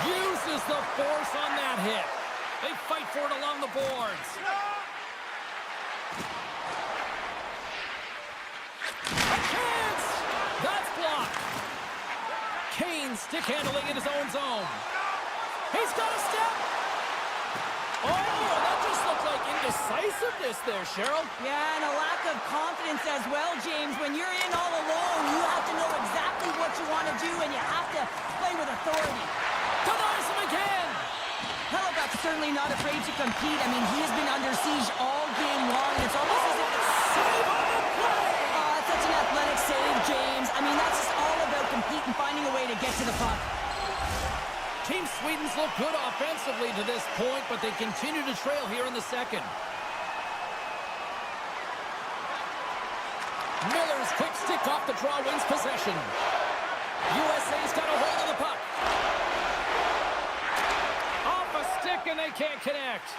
Uses the force on that hit. They fight for it along the boards. A chance! That's blocked. Kane stick handling in his own zone. He's got a step. Oh, that just looked like indecisiveness there, Cheryl. Yeah, and a lack of confidence as well, James. When you're in all alone, you have to know exactly what you want to do, and you have to play with authority. Denies him again. Hellebuck's certainly not afraid to compete. I mean, he has been under siege all game long, and it's almost as if it's... Save on the play! Oh, it's such an athletic save, James. I mean, that's just all about competing, finding a way to get to the puck. Team Sweden's look good offensively to this point, but they continue to trail here in the second. Miller's quick stick off the draw wins possession. USA's got a hold of the puck. Off a stick and they can't connect.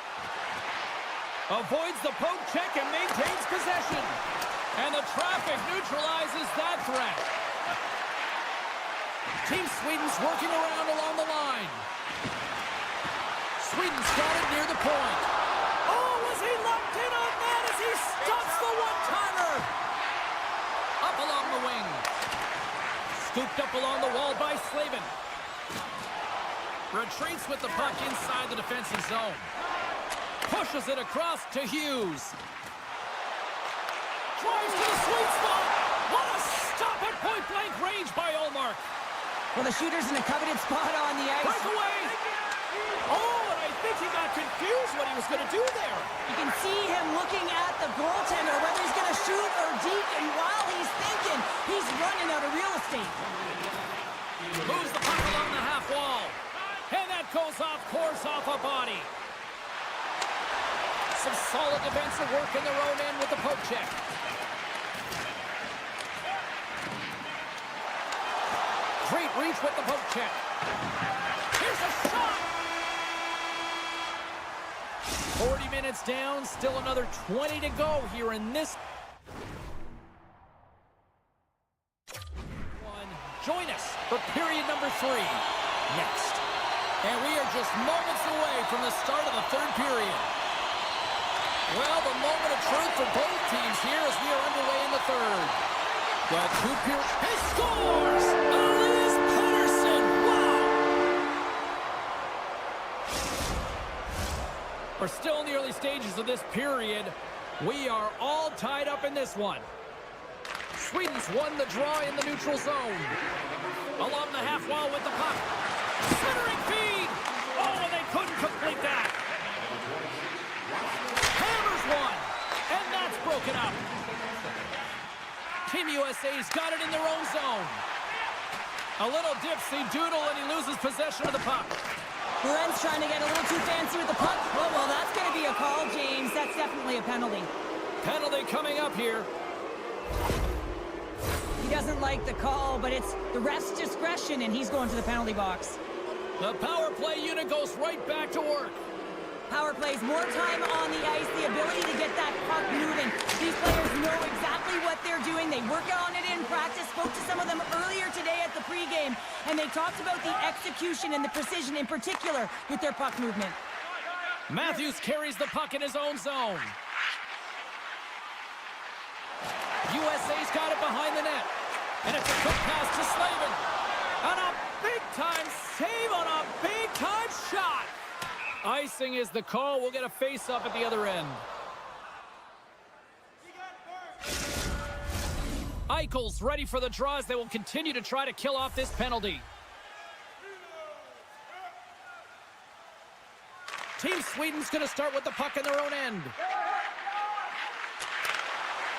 Avoids the poke check and maintains possession. And the traffic neutralizes that threat. Team Sweden's working around along the line. Sweden's got it near the point. Oh, was he locked in on that as he stops the one-timer? Up along the wing. Scooped up along the wall by Slavin. Retreats with the puck inside the defensive zone. Pushes it across to Hughes. Drives to the sweet spot. What a stop at point-blank range by Ullmark. Well, the shooter's in a coveted spot on the ice. Breakaway! Oh, and I think he got confused what he was going to do there. You can see him looking at the goaltender, whether he's going to shoot or deep, and while he's thinking, he's running out of real estate. Moves the puck along the half wall. And that goes off course off a body. Some solid defensive work in their own end with the poke check. Great reach with the poke check. Here's a shot! 40 minutes down, still another 20 to go here in this one. Join us for period number 3 next. And we are just moments away from the start of the third period. Well, the moment of truth for both teams here as we are underway in the third. The two periods. He scores! Elias Pettersson! Wow! We're still in the early stages of this period. We are all tied up in this one. Sweden's won the draw in the neutral zone. Along the half wall with the puck. Centering feed! Oh, and they couldn't complete that. Hammers one, and that's broken up. Team USA's got it in their own zone. A little dipsy doodle, and he loses possession of the puck. Lorenz trying to get a little too fancy with the puck. Oh, well, that's going to be a call, James. That's definitely a penalty. Penalty coming up here. He doesn't like the call, but it's the ref's discretion, and he's going to the penalty box. The power play unit goes right back to work. Power plays more time on the ice, the ability to get that puck moving. These players know exactly what they're doing. They work on it in practice. Spoke to some of them earlier today at the pregame, and they talked about the execution and the precision in particular with their puck movement. Matthews carries the puck in his own zone. USA's got it behind the net. And it's a quick pass to Slavin. And a big-time save on a big-time shot. Icing is the call. We'll get a face-up at the other end. Eichel's ready for the draw as they will continue to try to kill off this penalty. Team Sweden's going to start with the puck in their own end.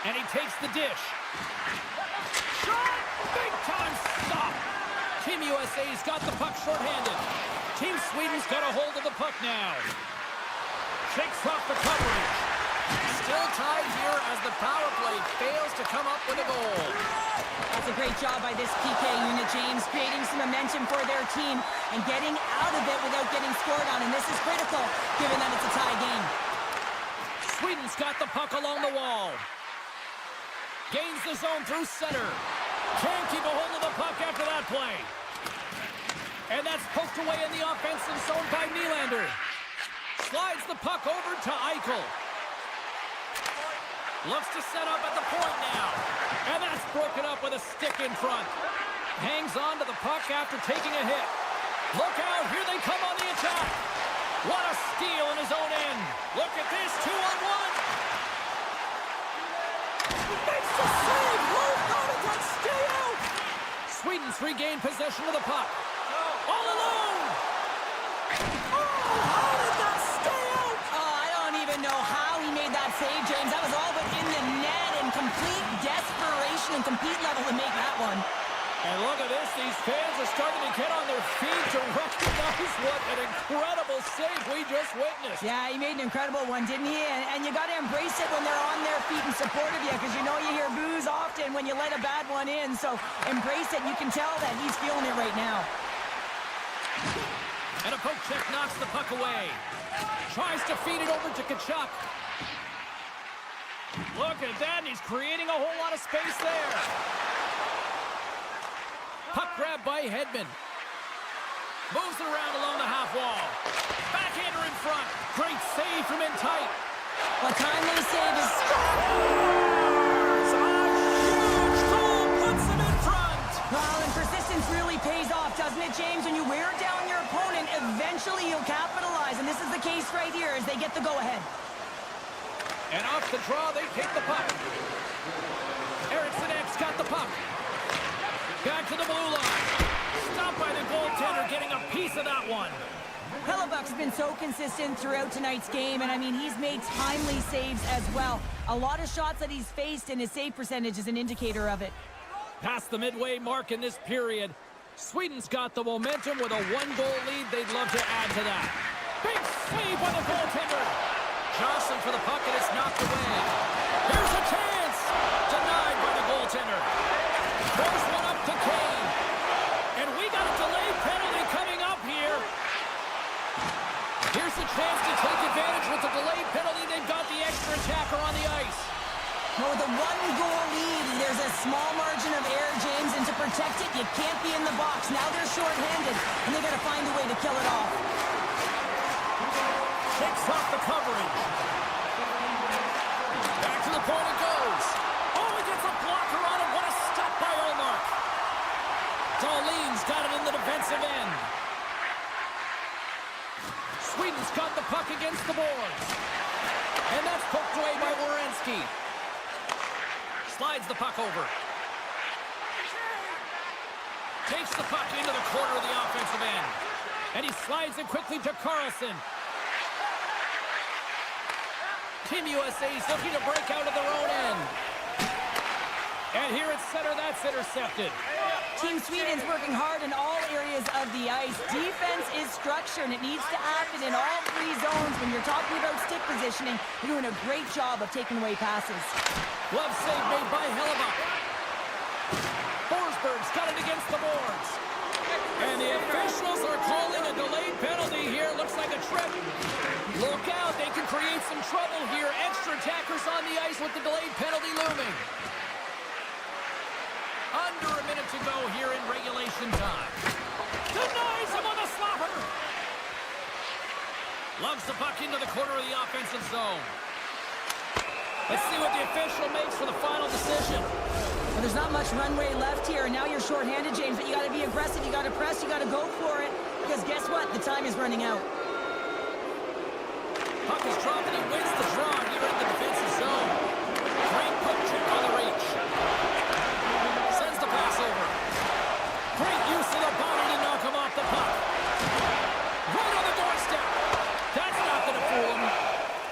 And he takes the dish. Shot! Big time stop! Team USA's got the puck shorthanded. Team Sweden's got a hold of the puck now. Shakes off the coverage. Still tied here as the power play fails to come up with a goal. That's a great job by this PK unit, James, creating some momentum for their team and getting out of it without getting scored on. And this is critical, given that it's a tie game. Sweden's got the puck along the wall. Gains the zone through center. Can't keep a hold of the puck after that play. And that's poked away in the offensive zone by Nylander. Slides the puck over to Eichel. Looks to set up at the point now. And that's broken up with a stick in front. Hangs on to the puck after taking a hit. Look out, here they come on the attack. What a steal in his own end. Look at this, 2-on-1. Makes the save. How did that stay out? Sweden's regained possession of the puck. All alone. Oh, how did that stay out? Oh, I don't even know how he made that save, James. That was all but in the net and complete desperation and complete level to make that one. And look at this. These fans are starting to get on their feet to recognize what an incredible save we just witnessed. Yeah, he made an incredible one, didn't he? And you got to embrace it when they're on their feet in support of you, because you know you hear boos often when you let a bad one in. So embrace it. You can tell that he's feeling it right now. And a poke check knocks the puck away. Tries to feed it over to Tkachuk. Look at that. He's creating a whole lot of space there. Puck grab by Hedman. Moves it around along the half wall. Backhander in front. Great save from in tight. What timely save is... Scores! A huge goal puts him in front. Well, and persistence really pays off, doesn't it, James? When you wear down your opponent, eventually you'll capitalize. And this is the case right here as they get the go-ahead. And off the draw, they take the puck. Eriksson Ek's got the puck. Back to the blue line. Stop piece of that one. Hellebuck's been so consistent throughout tonight's game, and I mean, he's made timely saves as well. A lot of shots that he's faced, and his save percentage is an indicator of it. Past the midway mark in this period, Sweden's got the momentum with a one-goal lead. They'd love to add to that. Big save by the goaltender. Jostling for the puck, and it's knocked away. Here's a chance. Denied by the goaltender. Throws one up to Kane. And we got a delayed penalty coming up here. Here's the chance to take advantage with the delayed penalty. They've got the extra attacker on the ice. Well, with a one-goal lead, there's a small margin of error, James, and to protect it, you can't be in the box. Now they're shorthanded, and they've got to find a way to kill it off. Takes off the coverage. Back to the point it goes. Oh, he gets a blocker on it. What a stop by Ullmark. Dahlin's got it in the defensive end. Sweden's got the puck against the boards. And that's poked away by Werenski. Slides the puck over. Takes the puck into the corner of the offensive end. And he slides it quickly to Carlson. Team USA's looking to break out of their own end. And here at center, that's intercepted. Team Sweden's working hard in all areas of the ice. Defense is structure, and it needs to happen in all three zones. When you're talking about stick positioning, you're doing a great job of taking away passes. Glove save made by Hellebuck. Forsberg's got it against the boards. And the officials are calling a delayed penalty here. Looks like a trip. Look out, they can create some trouble here. Extra attackers on the ice with the delayed penalty looming. Under a minute to go here in regulation time. Denies him on the slapper. Lugs the puck into the corner of the offensive zone. Let's see what the official makes for the final decision. Well, there's not much runway left here, and now you're shorthanded, James, but you got to be aggressive, you got to press, you got to go for it, because guess what? The time is running out. Puck is dropped, and he wins the draw here in the defensive zone. Great puck check on the reach. Sends the pass over. Great use of the body to knock him off the puck. Right on the doorstep. That's not going to fool him.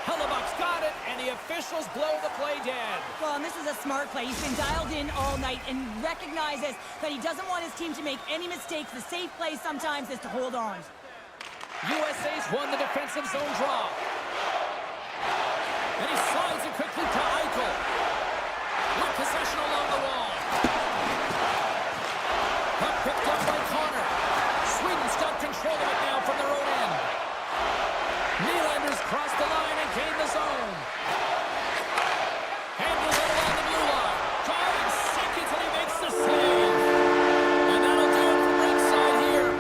Hellebuck's got it, and the officials blow the play dead. Well, and this is a smart play. He's been dialed in all night and recognizes that he doesn't want his team to make any mistakes. The safe play sometimes is to hold on. USA's won the defensive zone draw. And he slides it quickly to Eichel. With possession along the wall. Puck picked up by Connor. Sweden's got control of it now from their own end. Nylander's crossed the line and gained the zone. Handles it along the blue line. 5 seconds and he makes the save. And that'll do it from ringside here.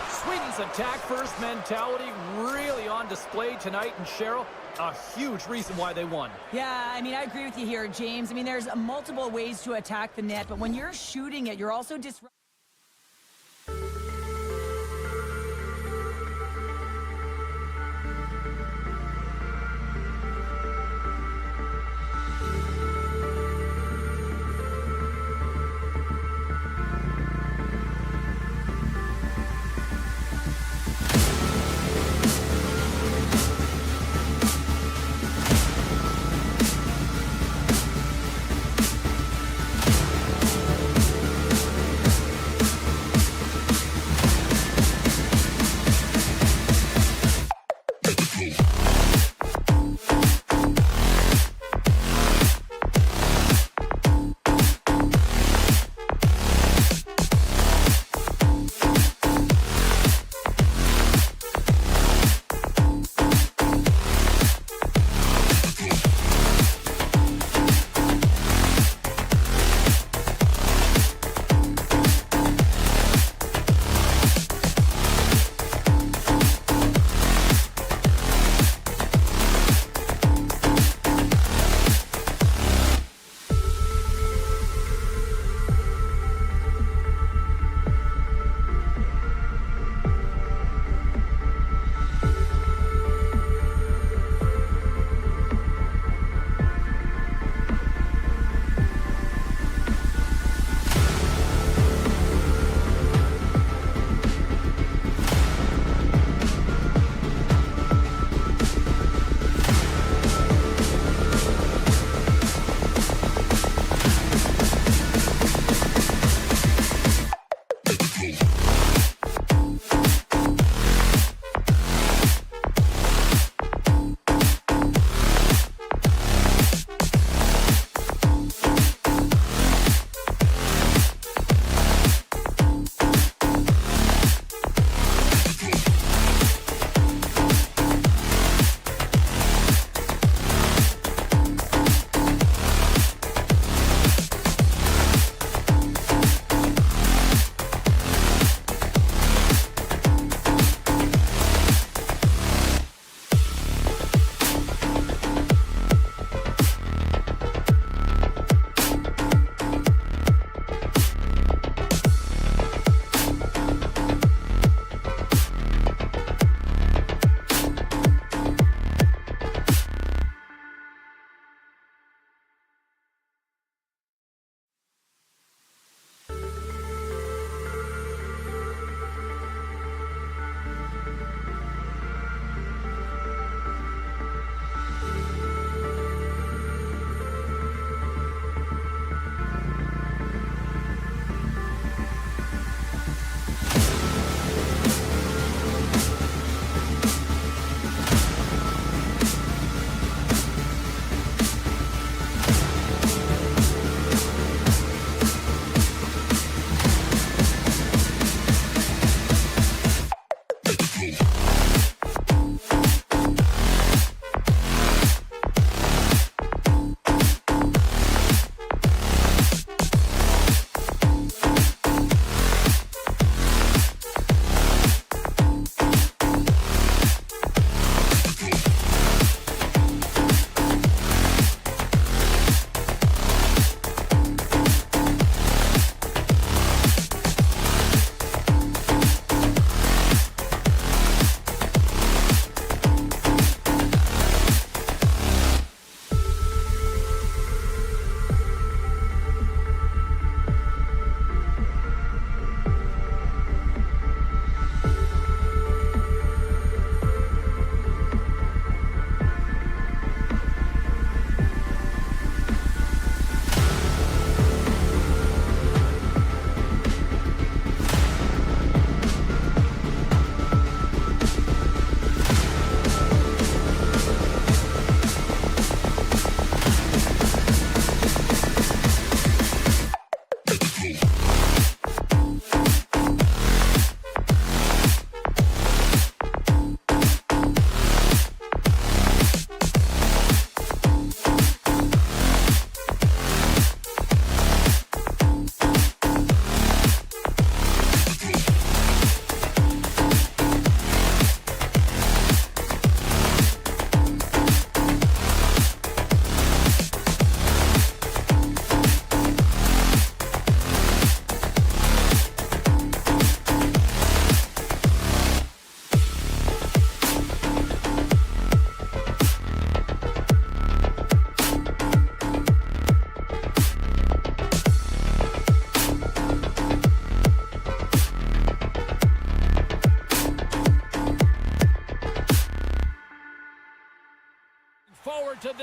Sweden's attack-first mentality really on display tonight, and Cheryl, a huge reason why they won. Yeah, I mean, I agree with you here, James. I mean, there's multiple ways to attack the net, but when you're shooting it, you're also disrupting.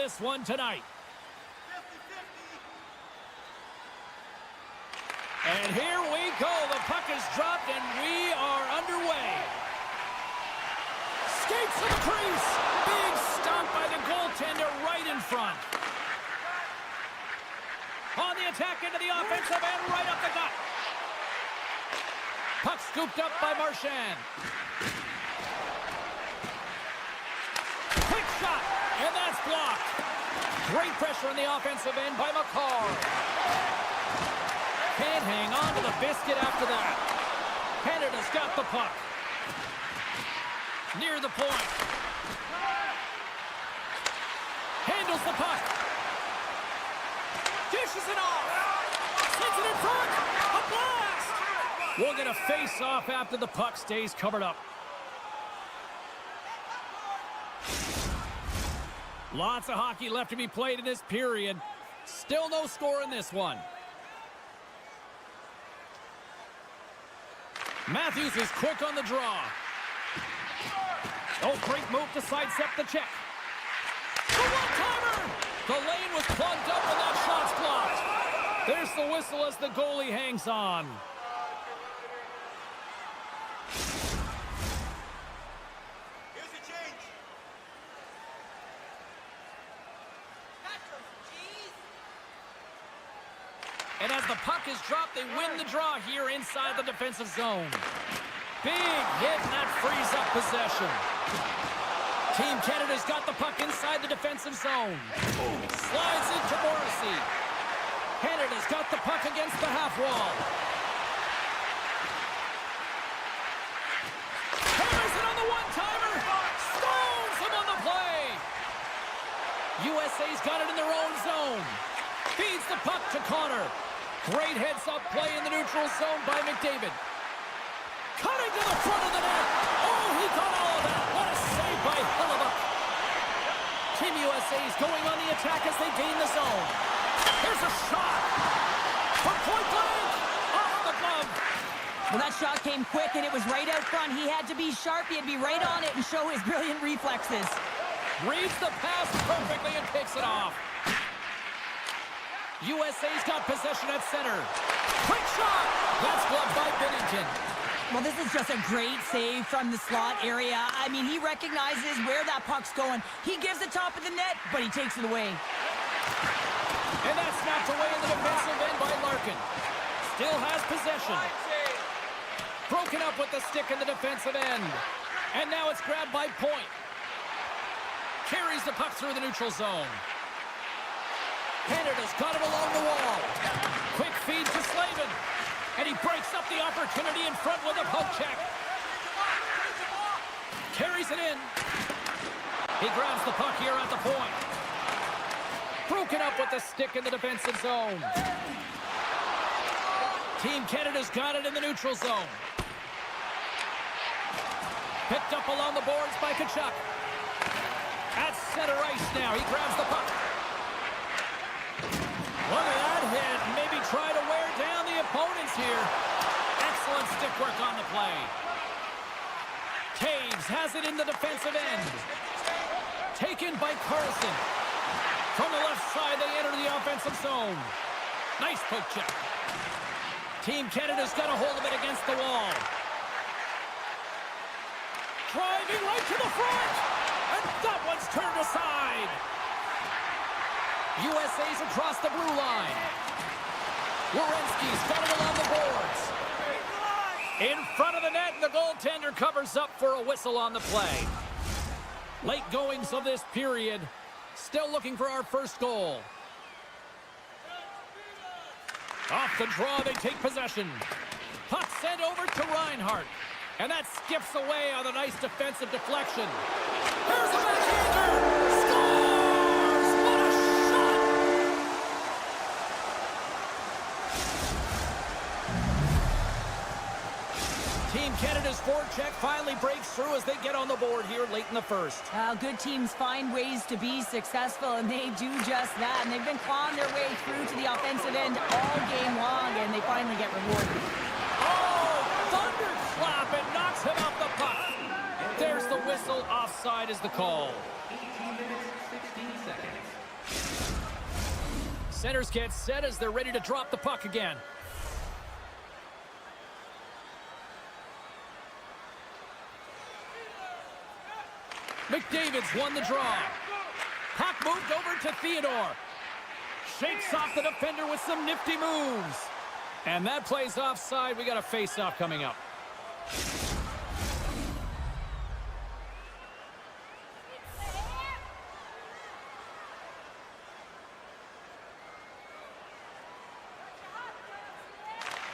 this one tonight. And here we go. The puck is dropped, and we are underway. Skates to the crease. Big stomp by the goaltender right in front. On the attack into the offensive end, right up the gut. Puck scooped up by Marchand. Quick shot, and that's blocked. Great pressure on the offensive end by McCarr. Can't hang on to the biscuit after that. Canada's got the puck. Near the point. Handles the puck. Dishes it off. Sends it in front. A blast. We'll get a face-off after the puck stays covered up. Lots of hockey left to be played in this period. Still no score in this one. Matthews is quick on the draw. Oh, great move to sidestep the check. The one-timer! The lane was plugged up and that shot's blocked. There's the whistle as the goalie hangs on. Here's the change. And as the puck is dropped, they win the draw here inside the defensive zone. Big hit, and that frees up possession. Team Canada's got the puck inside the defensive zone. Slides into Morrissey. Canada's got the puck against the half wall. Hammers it on the one-timer. Stones him on the play. USA's got it in their own zone. Feeds the puck to Connor. Great heads-up play in the neutral zone by McDavid. Cutting to the front of the net. Oh, he got all of that. What a save by Hellebuyck. Team USA's going on the attack as they gain the zone. Here's a shot. From point blank. Off the glove. Well, that shot came quick, and it was right out front. He had to be sharp. He had to be right on it and show his brilliant reflexes. Reads the pass perfectly and picks it off. USA's got possession at center. Quick shot. That's blocked by Binnington. Well, this is just a great save from the slot area. I mean, he recognizes where that puck's going. He gives the top of the net, but he takes it away. And that's knocked away in the defensive end by Larkin. Still has possession. Broken up with the stick in the defensive end. And now it's grabbed by Point. Carries the puck through the neutral zone. Canada's got it along the wall. Quick feed to Slavin. And he breaks up the opportunity in front with a poke check. Carries it in. He grabs the puck here at the point. Broken up with the stick in the defensive zone. Team Canada's got it in the neutral zone. Picked up along the boards by Tkachuk. At center ice now. He grabs the puck. Look at that hit. Maybe try to wear down the opponents here. Excellent stick work on the play. Taves has it in the defensive end. Taken by Carlson. From the left side, they enter the offensive zone. Nice poke check. Team Canada's got a hold of it against the wall. Driving right to the front. And that one's turned aside. USA's across the blue line. Werenski's got it along the boards. In front of the net, the goaltender covers up for a whistle on the play. Late goings of this period. Still looking for our first goal. Off the draw, they take possession. Puck sent over to Reinhart. And that skips away on a nice defensive deflection. Here's a backhander! Scores! What a shot! Team Canada's forecheck finally breaks through as they get on the board here late in the first. Good teams find ways to be successful, and they do just that. And they've been clawing their way through to the offensive end all game long, and they finally get rewarded. Oh, thunderclap! It knocks him off the puck. There's the whistle. Offside is the call. 18 minutes, 16 seconds. Centers get set as they're ready to drop the puck again. McDavid's won the draw. Puck moved over to Theodore. Shakes off the defender with some nifty moves. And that plays offside. We got a face-off coming up.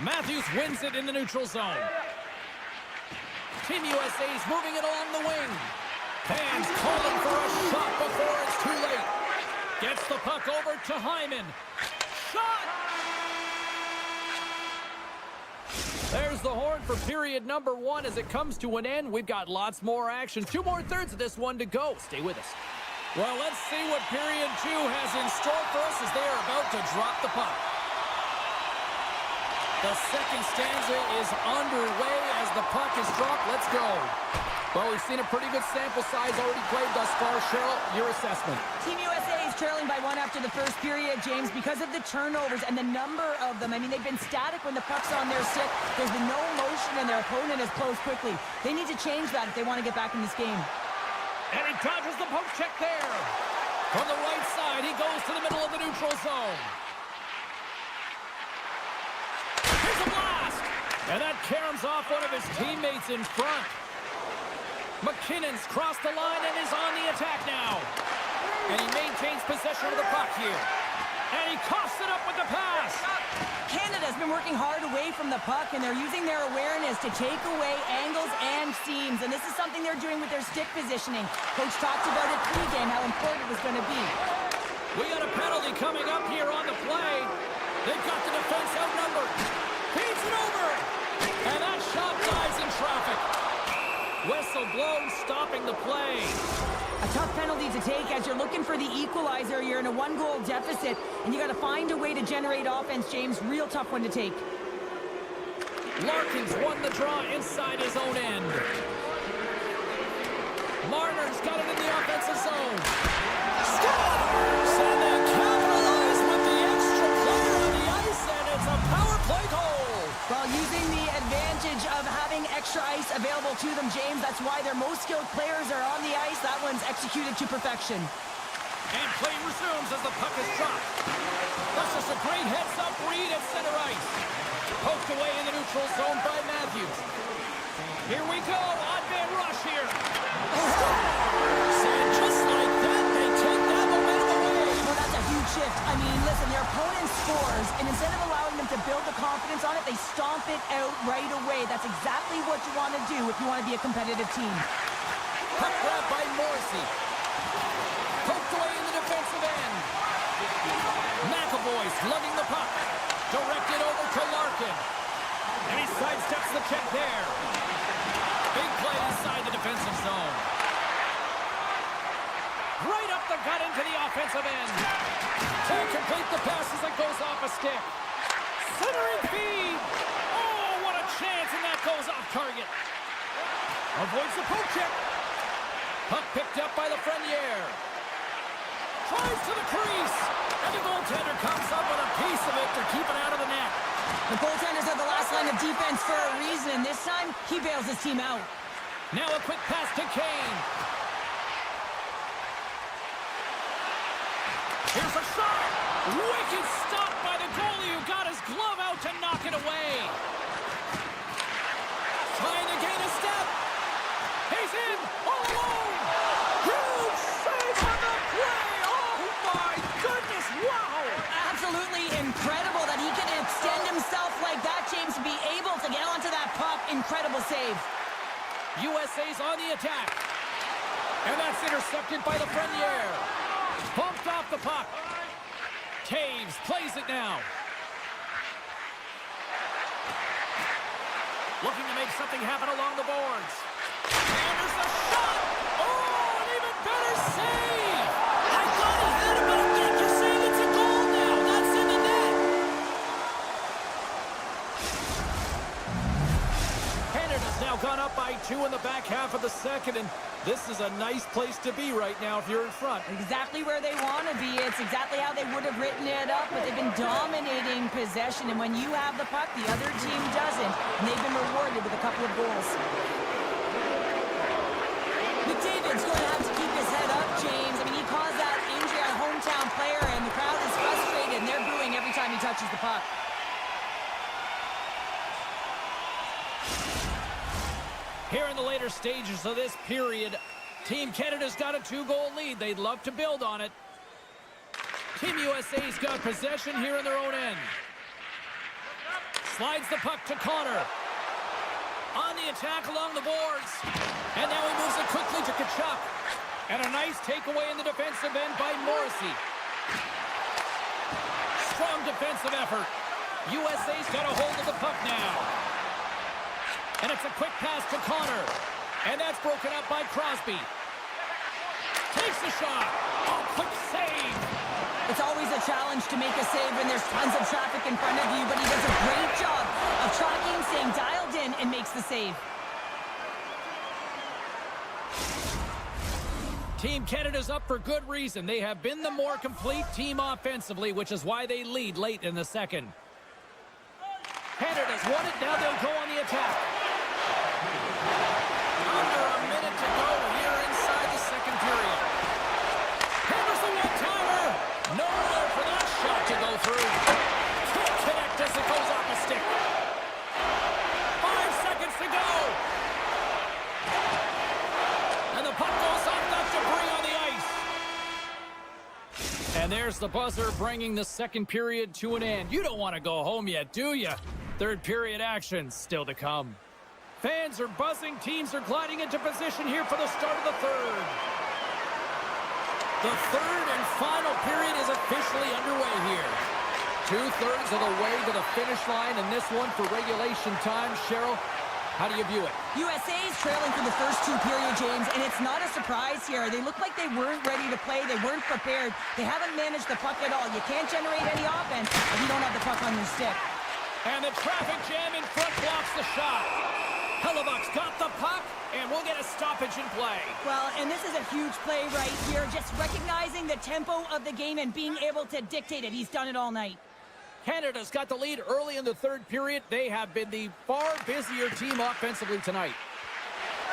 Matthews wins it in the neutral zone. Team USA's moving it along the wing. Fans calling for a shot before it's too late. Gets the puck over to Hyman. Shot! There's the horn for period number 1 as it comes to an end. We've got lots more action. 2 more thirds of this one to go. Stay with us. Well, let's see what period 2 has in store for us as they are about to drop the puck. The second stanza is underway as the puck is dropped. Let's go. Well, we've seen a pretty good sample size already played thus far. Cheryl, your assessment. Team USA is trailing by 1 after the first period, James, because of the turnovers and the number of them. I mean, they've been static when the puck's on their stick. There's been no motion, and their opponent has closed quickly. They need to change that if they want to get back in this game. And he dodges the poke check there. From the right side, he goes to the middle of the neutral zone. Here's a blast! And that caroms off one of his teammates in front. McKinnon's crossed the line and is on the attack now. And he maintains possession of the puck here. And he coughs it up with the pass. Canada's been working hard away from the puck, and they're using their awareness to take away angles and seams. And this is something they're doing with their stick positioning. Coach talked about it pregame, how important it was going to be. We got a penalty coming up here on the play. They've got the defense outnumbered. Feeds it over. And that shot dies in traffic. Whistle blown, stopping the play. A tough penalty to take as you're looking for the equalizer. You're in a 1-goal deficit, and you got to find a way to generate offense, James. Real tough one to take. Larkin's won the draw inside his own end. Marner's got it in the offensive zone. Scores! And they capitalize with the extra player on the ice, and it's a power play goal. Well, using the advantage of having extra ice available to them, James, that's why their most skilled players are on the ice. That one's executed to perfection. And play resumes as the puck is dropped. That's just a great heads-up read at center ice. Poked away in the neutral zone by Matthews. Here we go, odd man rush here. And just like that, they take that momentum away. Well, that's a huge shift. I mean, listen, their opponent scores, and instead of allowing them to build the confidence on it, they stomp it out right away. That's exactly what you want to do if you want to be a competitive team. Puck grab by Morrissey. Poked away in the defensive end. McAvoy's lugging the puck. Directed over to Larkin. And he sidesteps the check there. Big play inside the defensive zone. Right up the gut into the offensive end. Can't complete the pass as it goes off a stick. Centering feed. Oh, what a chance, and that goes off target. Avoids the poke check. Puck picked up by Lafreniere. Tries to the crease. And the goaltender comes up with a piece of it to keep it out of the net. The goaltenders are the last line of defense for a reason. This time, he bails his team out. Now a quick pass to Kane. Here's a shot. Wicked stop by the goalie who got his glove out to knock it away. Trying to gain a step. He's in all alone. Huge save on the play. Oh my goodness, wow. Absolutely incredible that he can extend himself like that, James, to be able to get onto that puck. Incredible save. USA's on the attack. And that's intercepted by Lafreniere. Bumped off the puck. Taves plays it now. Looking to make something happen along the boards. And there's a shot! Oh, an even better save! I thought he had it, but I think you're saying it's a goal now. That's in the net. Canada's now gone up by 2 in the back half of the second, and this is a nice place to be right now if you're in front. Exactly where they want to be. It's exactly how they would have written it up, but they've been dominating possession, and when you have the puck, the other team doesn't, and they've been rewarded with a couple of goals. McDavid's going to have to keep his head up, James. I mean, he caused that injury on a hometown player, and the crowd is frustrated, and they're booing every time he touches the puck. Here in the later stages of this period, Team Canada's got a 2-goal lead. They'd love to build on it. Team USA's got possession here in their own end. Slides the puck to Connor. On the attack along the boards. And now he moves it quickly to Tkachuk. And a nice takeaway in the defensive end by Morrissey. Strong defensive effort. USA's got a hold of the puck now. And it's a quick pass to Connor. And that's broken up by Crosby. Takes the shot. Oh, quick save. It's always a challenge to make a save when there's tons of traffic in front of you, but he does a great job of tracking, staying dialed in, and makes the save. Team Canada's up for good reason. They have been the more complete team offensively, which is why they lead late in the second. Canada's won it. Now they'll go on the attack. Under a minute to go here inside the second period. Hammers the one-timer. Nowhere for that shot to go through. Can't connect as it goes off the stick. 5 seconds to go. And the puck goes off that debris on the ice. And there's the buzzer bringing the second period to an end. You don't want to go home yet, do you? Third period action still to come. Fans are buzzing. Teams are gliding into position here for the start of the third. The third and final period is officially underway here. 2/3 of the way to the finish line, and this one for regulation time. Cheryl, how do you view it? USA's trailing for the first 2 periods, James, and it's not a surprise here. They look like they weren't ready to play. They weren't prepared. They haven't managed the puck at all. You can't generate any offense if you don't have the puck on your stick. And the traffic jam in front blocks the shot. Hellebuck's got the puck, and we'll get a stoppage in play. Well, and this is a huge play right here, just recognizing the tempo of the game and being able to dictate it. He's done it all night. Canada's got the lead early in the third period. They have been the far busier team offensively tonight.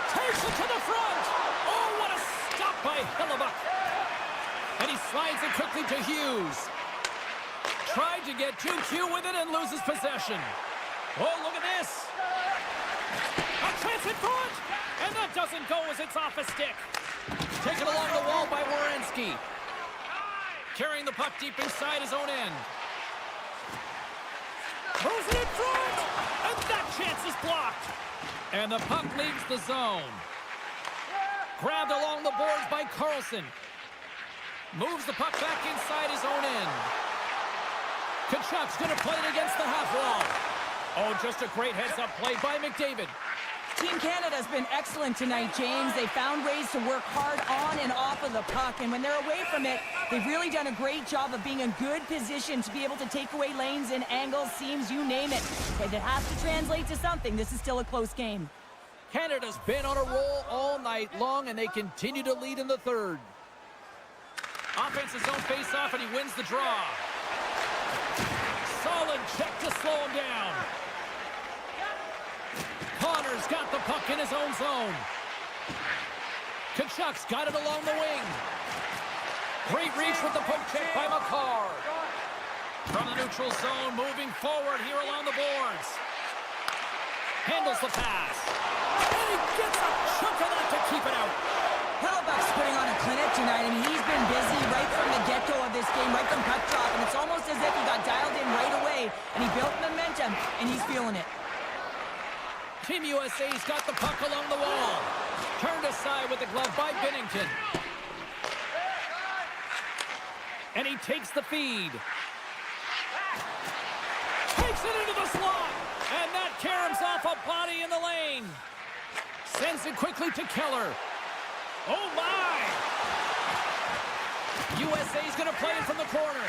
Takes it to the front. Oh, what a stop by Hellebuck. And he slides it quickly to Hughes. Tried to get too cute with it and loses possession. Oh, look at this. A chance in front. And that doesn't go as it's off a stick. Taken along the wall by Werenski. Carrying the puck deep inside his own end. Moves it in front. And that chance is blocked. And the puck leaves the zone. Grabbed along the boards by Carlson. Moves the puck back inside his own end. Tkachuk's going to play it against the half wall. Oh, just a great heads-up play by McDavid. Team Canada's been excellent tonight, James. They found ways to work hard on and off of the puck, and when they're away from it, they've really done a great job of being in good position to be able to take away lanes and angles, seams, you name it. If it has to translate to something, this is still a close game. Canada's been on a roll all night long, and they continue to lead in the third. Offensive zone face-off, and he wins the draw. Solid check to slow him down. Connor's got the puck in his own zone. Tkachuk's got it along the wing. Great reach with the poke check by McCarr. From the neutral zone, moving forward here along the boards. Handles the pass. And he gets a chunk of that to keep it out. Hellebuck's putting on a clinic tonight. I mean, he's been busy right from the get-go of this game, right from puck drop, and it's almost as if he got dialed in right away, and he built momentum, and he's feeling it. Team USA's got the puck along the wall. Turned aside with the glove by Binnington. And he takes the feed. Takes it into the slot. And that caroms off a body in the lane. Sends it quickly to Keller. Oh, my! USA's going to play it from the corner.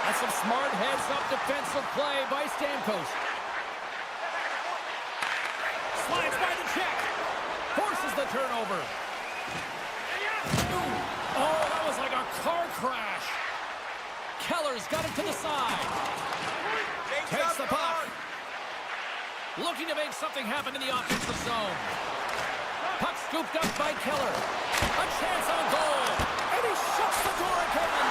That's some smart heads-up defensive play by Stamkos. Slides the turnover. Oh, that was like a car crash. Keller's got it to the side. Takes the puck. Looking to make something happen in the offensive zone. Puck scooped up by Keller. A chance on goal. And he shuts the door again.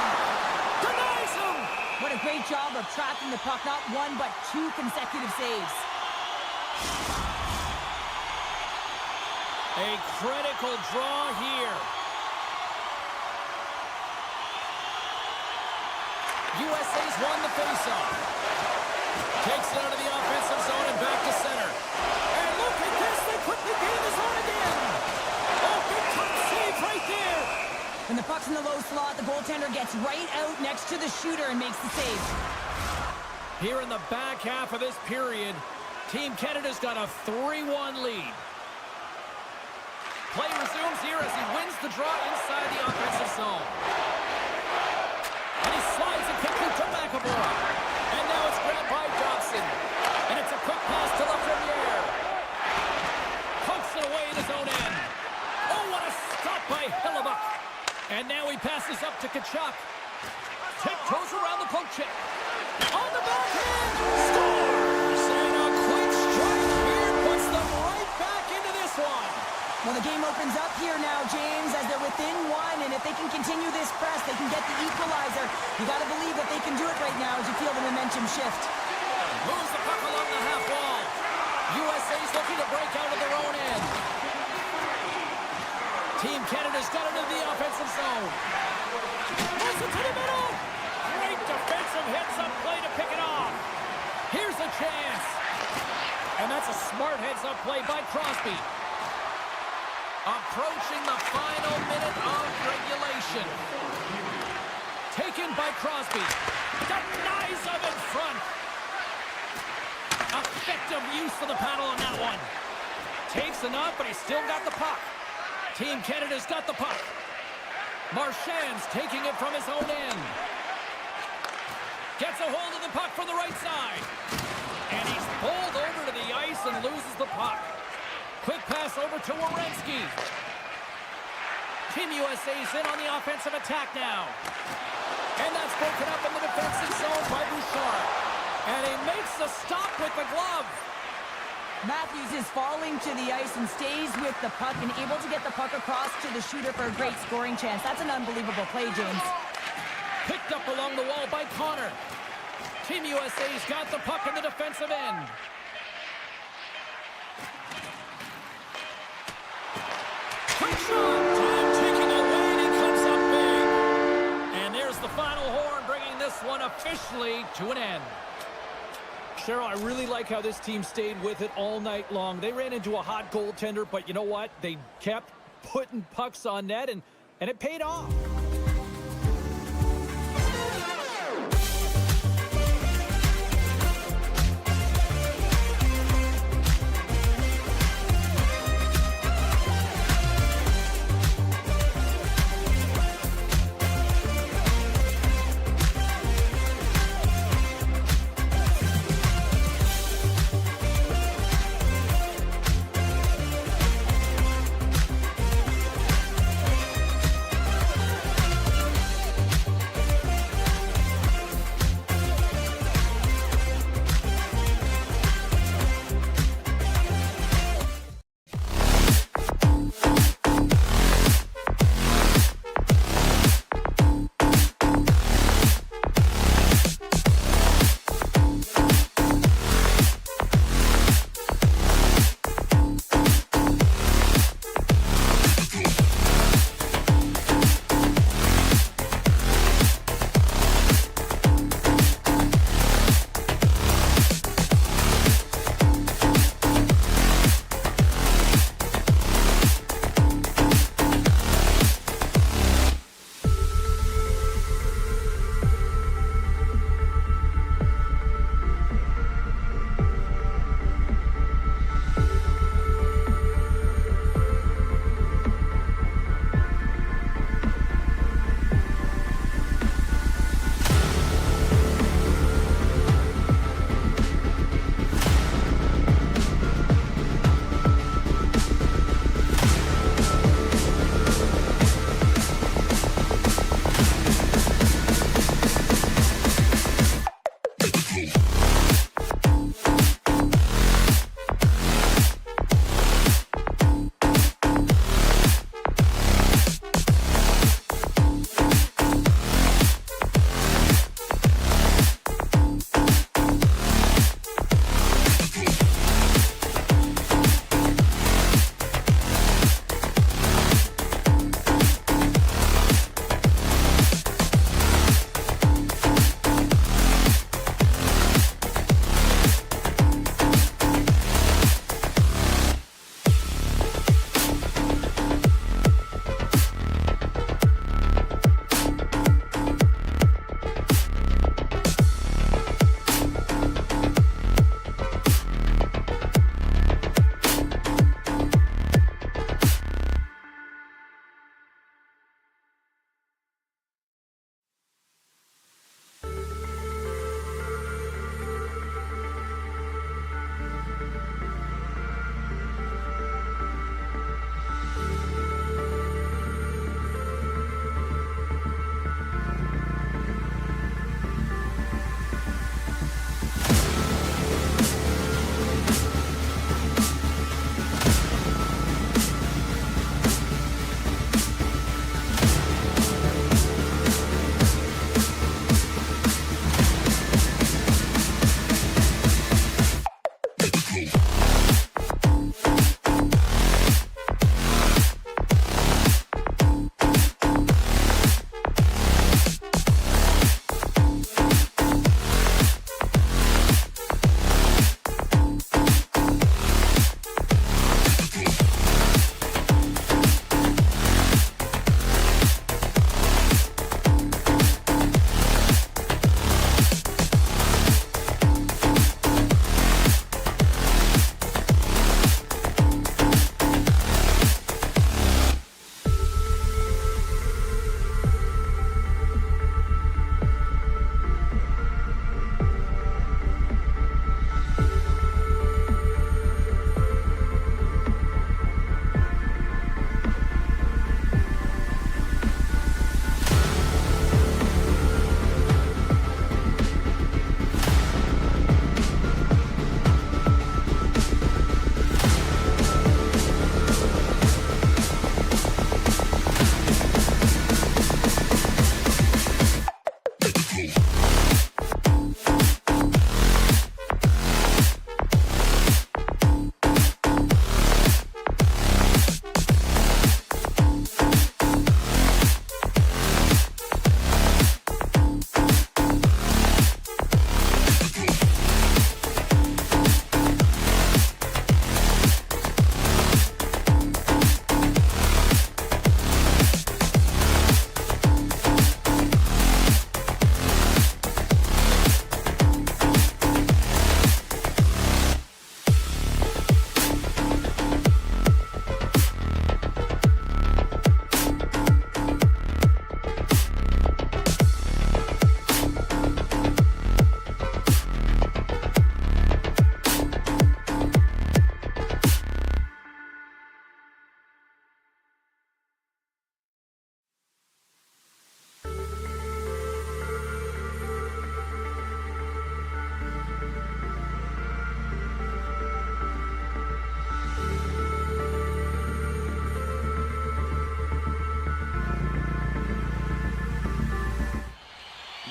Denies him. What a great job of tracking the puck. Not one, but two consecutive saves. A critical draw here. USA's won the faceoff. Takes it out of the offensive zone and back to center. And look at this. They quickly gain the zone again. Oh, big time save right there. When the puck's in the low slot, the goaltender gets right out next to the shooter and makes the save. Here in the back half of this period, Team Canada's got a 3-1 lead. Play resumes here as he wins the draw inside the offensive zone. And he slides it quickly to McAvoy. And now it's grabbed by Dobson. And it's a quick pass to Lafreniere. Pokes it away in his own end. Oh, what a stop by Hellebuyck. And now he passes up to Tkachuk. Tiptoes around the poke check. On the backhand. Scores! And a quick strike here puts them right back into this one. Well, the game opens up here now, James, as they're within one, and if they can continue this press, they can get the equalizer. You got to believe that they can do it right now as you feel the momentum shift. Moves the puck along the half wall. USA's looking to break out of their own end. Team Canada's got it into the offensive zone. Moves it to the middle. Great defensive heads-up play to pick it off. Here's a chance. And that's a smart heads-up play by Crosby. Approaching the final minute of regulation. Taken by Crosby. Denies him in front. Effective use of the paddle on that one. Takes enough, but he's still got the puck. Team Canada's got the puck. Marchand's taking it from his own end. Gets a hold of the puck from the right side. And he's pulled over to the ice and loses the puck. Quick pass over to Werenski. Team USA's in on the offensive attack now. And that's broken up in the defensive zone by Bouchard. And he makes the stop with the glove. Matthews is falling to the ice and stays with the puck and able to get the puck across to the shooter for a great scoring chance. That's an unbelievable play, James. Picked up along the wall by Connor. Team USA's got the puck in the defensive end. Quick shot! Time ticking away and he comes up big. And there's the final horn, bringing this one officially to an end. Cheryl, I really like how this team stayed with it all night long. They ran into a hot goaltender, but you know what? They kept putting pucks on net, and it paid off.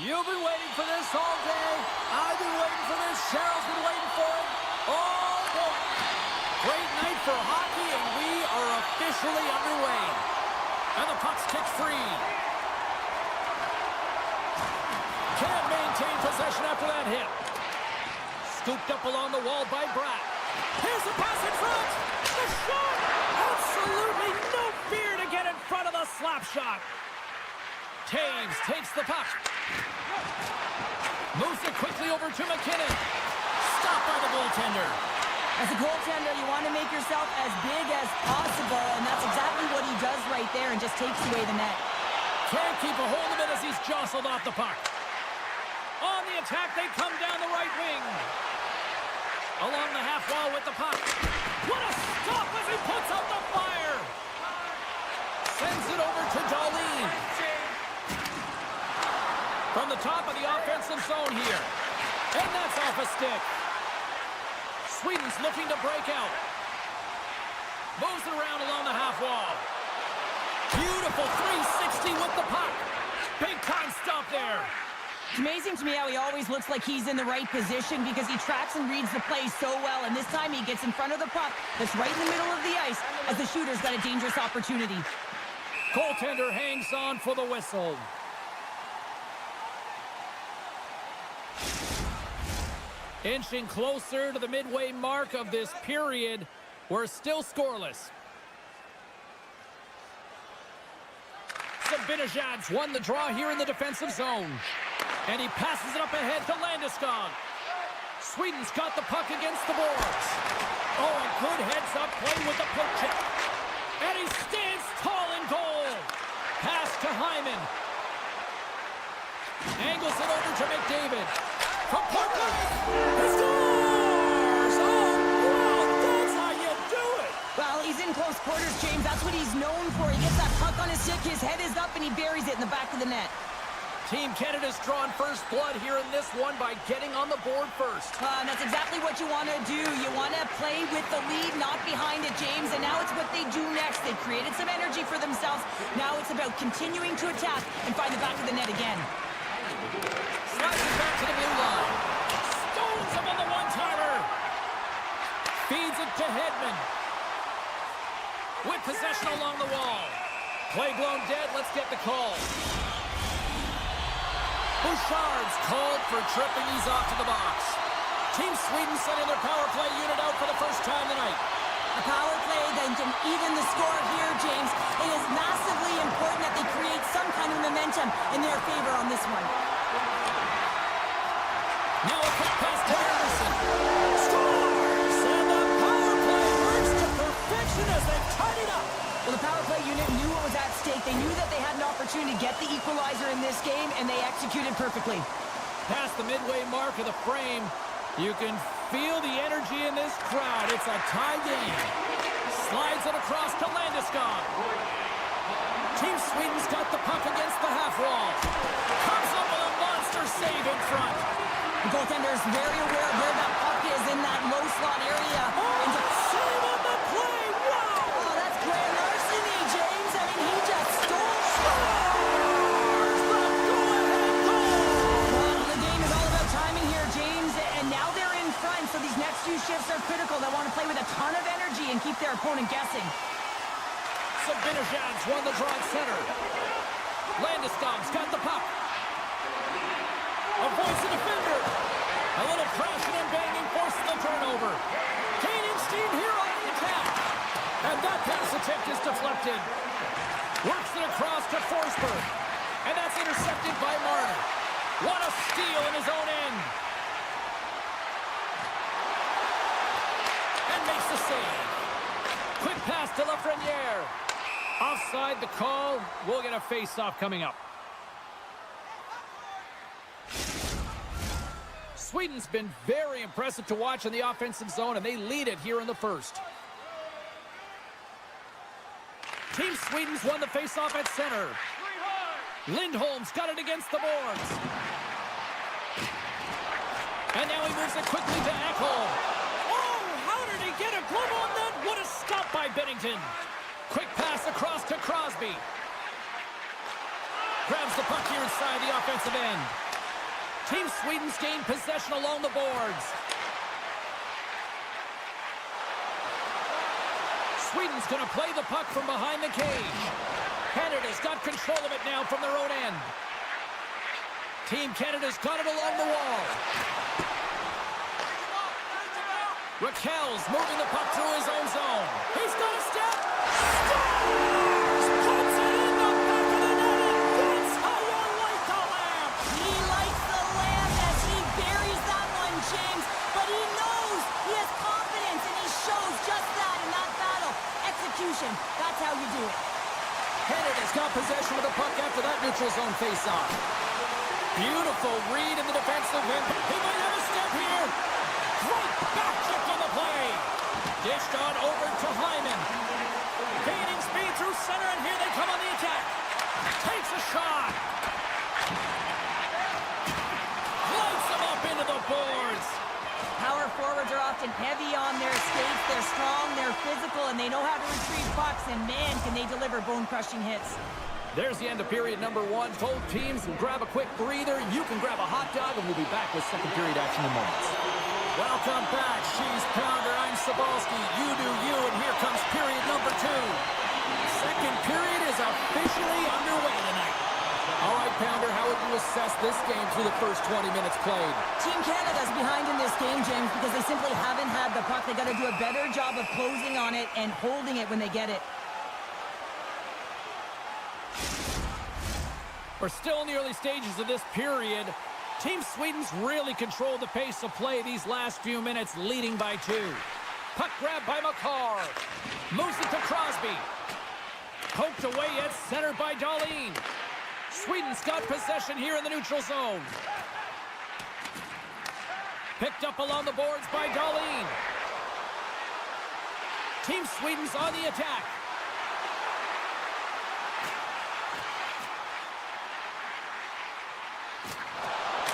You've been waiting for this all day. I've been waiting for this. Cheryl's been waiting for it. Oh, boy. Great night for hockey, and we are officially underway. And the puck's kicked free. Can't maintain possession after that hit. Scooped up along the wall by Bratt. Here's the pass in front. The shot. Absolutely no fear to get in front of the slap shot. Taves takes the puck. Moves it quickly over to McKinnon. Stopped by the goaltender. As a goaltender, you want to make yourself as big as possible, and that's exactly what he does right there and just takes away the net. Can't keep a hold of it as he's jostled off the puck. On the attack, they come down the right wing. Along the half wall with the puck. What a stop as he puts out the fire. Sends it over to Darlene. From the top of the offensive zone here. And now off a stick. Sweden's looking to break out. Moves it around along the half wall. Beautiful 360 with the puck. Big time stop there. It's amazing to me how he always looks like he's in the right position because he tracks and reads the play so well. And this time he gets in front of the puck that's right in the middle of the ice as the shooter's got a dangerous opportunity. Goaltender hangs on for the whistle. Inching closer to the midway mark of this period. We're still scoreless. Zibanejad's won the draw here in the defensive zone. And he passes it up ahead to Landeskog. Sweden's got the puck against the boards. Oh, a good heads-up play with the poke check. And he stands tall in goal. Pass to Hyman. Angles it over to McDavid. From Portland. He scores! Oh, wow, that's how you do it. Well, he's in close quarters, James. That's what he's known for. He gets that puck on his stick, his head is up, and he buries it in the back of the net. Team Canada's drawn first blood here in this one by getting on the board first. And that's exactly what you want to do. You want to play with the lead, not behind it, James. And now it's what they do next. They've created some energy for themselves. Now it's about continuing to attack and find the back of the net again. Slides it back to the blue line. Stones him on the one-timer. Feeds it to Hedman. With possession along the wall. Play blown dead. Let's get the call. Bouchard's called for tripping. He's off to the box. Team Sweden sending their power play unit out for the first time tonight. A power play that can even the score here, James. It is massively important that they create some kind of momentum in their favor on this one. Now a quick pass to Anderson. Scores! And the power play works to perfection as they tied it up. Well, the power play unit knew what was at stake. They knew that they had an opportunity to get the equalizer in this game, and they executed perfectly. Past the midway mark of the frame, you can feel the energy in this crowd. It's a tie game. Slides it across to Landeskog. Team Sweden's got the puck against the half wall. Comes up with a monster save in front. The goaltender is very aware of where that puck is in that low slot area. Oh, save on the play! Wow! Oh, that's great larceny, James. I mean, he just stole. Well, the game is all about timing here, James. And now they're in front, so these next few shifts are critical. They want to play with a ton of energy and keep their opponent guessing. Zibanejad's won the draw at center. Landeskog's got the puck. Avoids the defender. A little crashing and banging forces the turnover. Gaining steam here on the attack. And that pass attempt is deflected. Works it across to Forsberg. And that's intercepted by Marner. What a steal in his own end. And makes the save. Quick pass to Lafreniere. Offside the call. We'll get a face-off coming up. Sweden's been very impressive to watch in the offensive zone, and they lead it here in the first. Team Sweden's won the face-off at center. Lindholm's got it against the boards. And now he moves it quickly to Ekholm. Oh, how did he get a glove on that? What a stop by Bennington. Quick pass across to Crosby. Grabs the puck here inside the offensive end. Team Sweden's gained possession along the boards. Sweden's going to play the puck from behind the cage. Canada's got control of it now from their own end. Team Canada's got it along the wall. Raquel's moving the puck through his own zone. He's got a step. Scores! Puts it in the back of the net, and that's how you light the lamp. He lights the lamp as he buries that one, James. But he knows he has confidence, and he shows just that in that battle. Execution, that's how you do it. Canada's got possession of the puck after that neutral zone face-off. Beautiful read in the defensive end. He might have a step here. Great back check on the play. Dished on over to Hyman. Gaining speed through center, and here they come on the attack. Takes a shot. Lights him up into the boards. soft and heavy on their skates. They're strong, they're physical, and they know how to retrieve pucks. And man, can they deliver bone-crushing hits. There's the end of period number 1. Both teams will grab a quick breather. You can grab a hot dog, and we'll be back with second period action in moments. Welcome back, Cheese Pounder. I'm Sabalski. You do you, and here comes period number 2. Second period is officially underway tonight. All right, Pounder, how would you assess this game through the first 20 minutes played? Team Canada's behind in this game, James, because they simply haven't had the puck. They got to do a better job of closing on it and holding it when they get it. We're still in the early stages of this period. Team Sweden's really controlled the pace of play these last few minutes, leading by 2. Puck grab by McCarr. Moves it to Crosby. Poked away at center by Dahlin. Sweden's got possession here in the neutral zone. Picked up along the boards by Dahlin. Team Sweden's on the attack.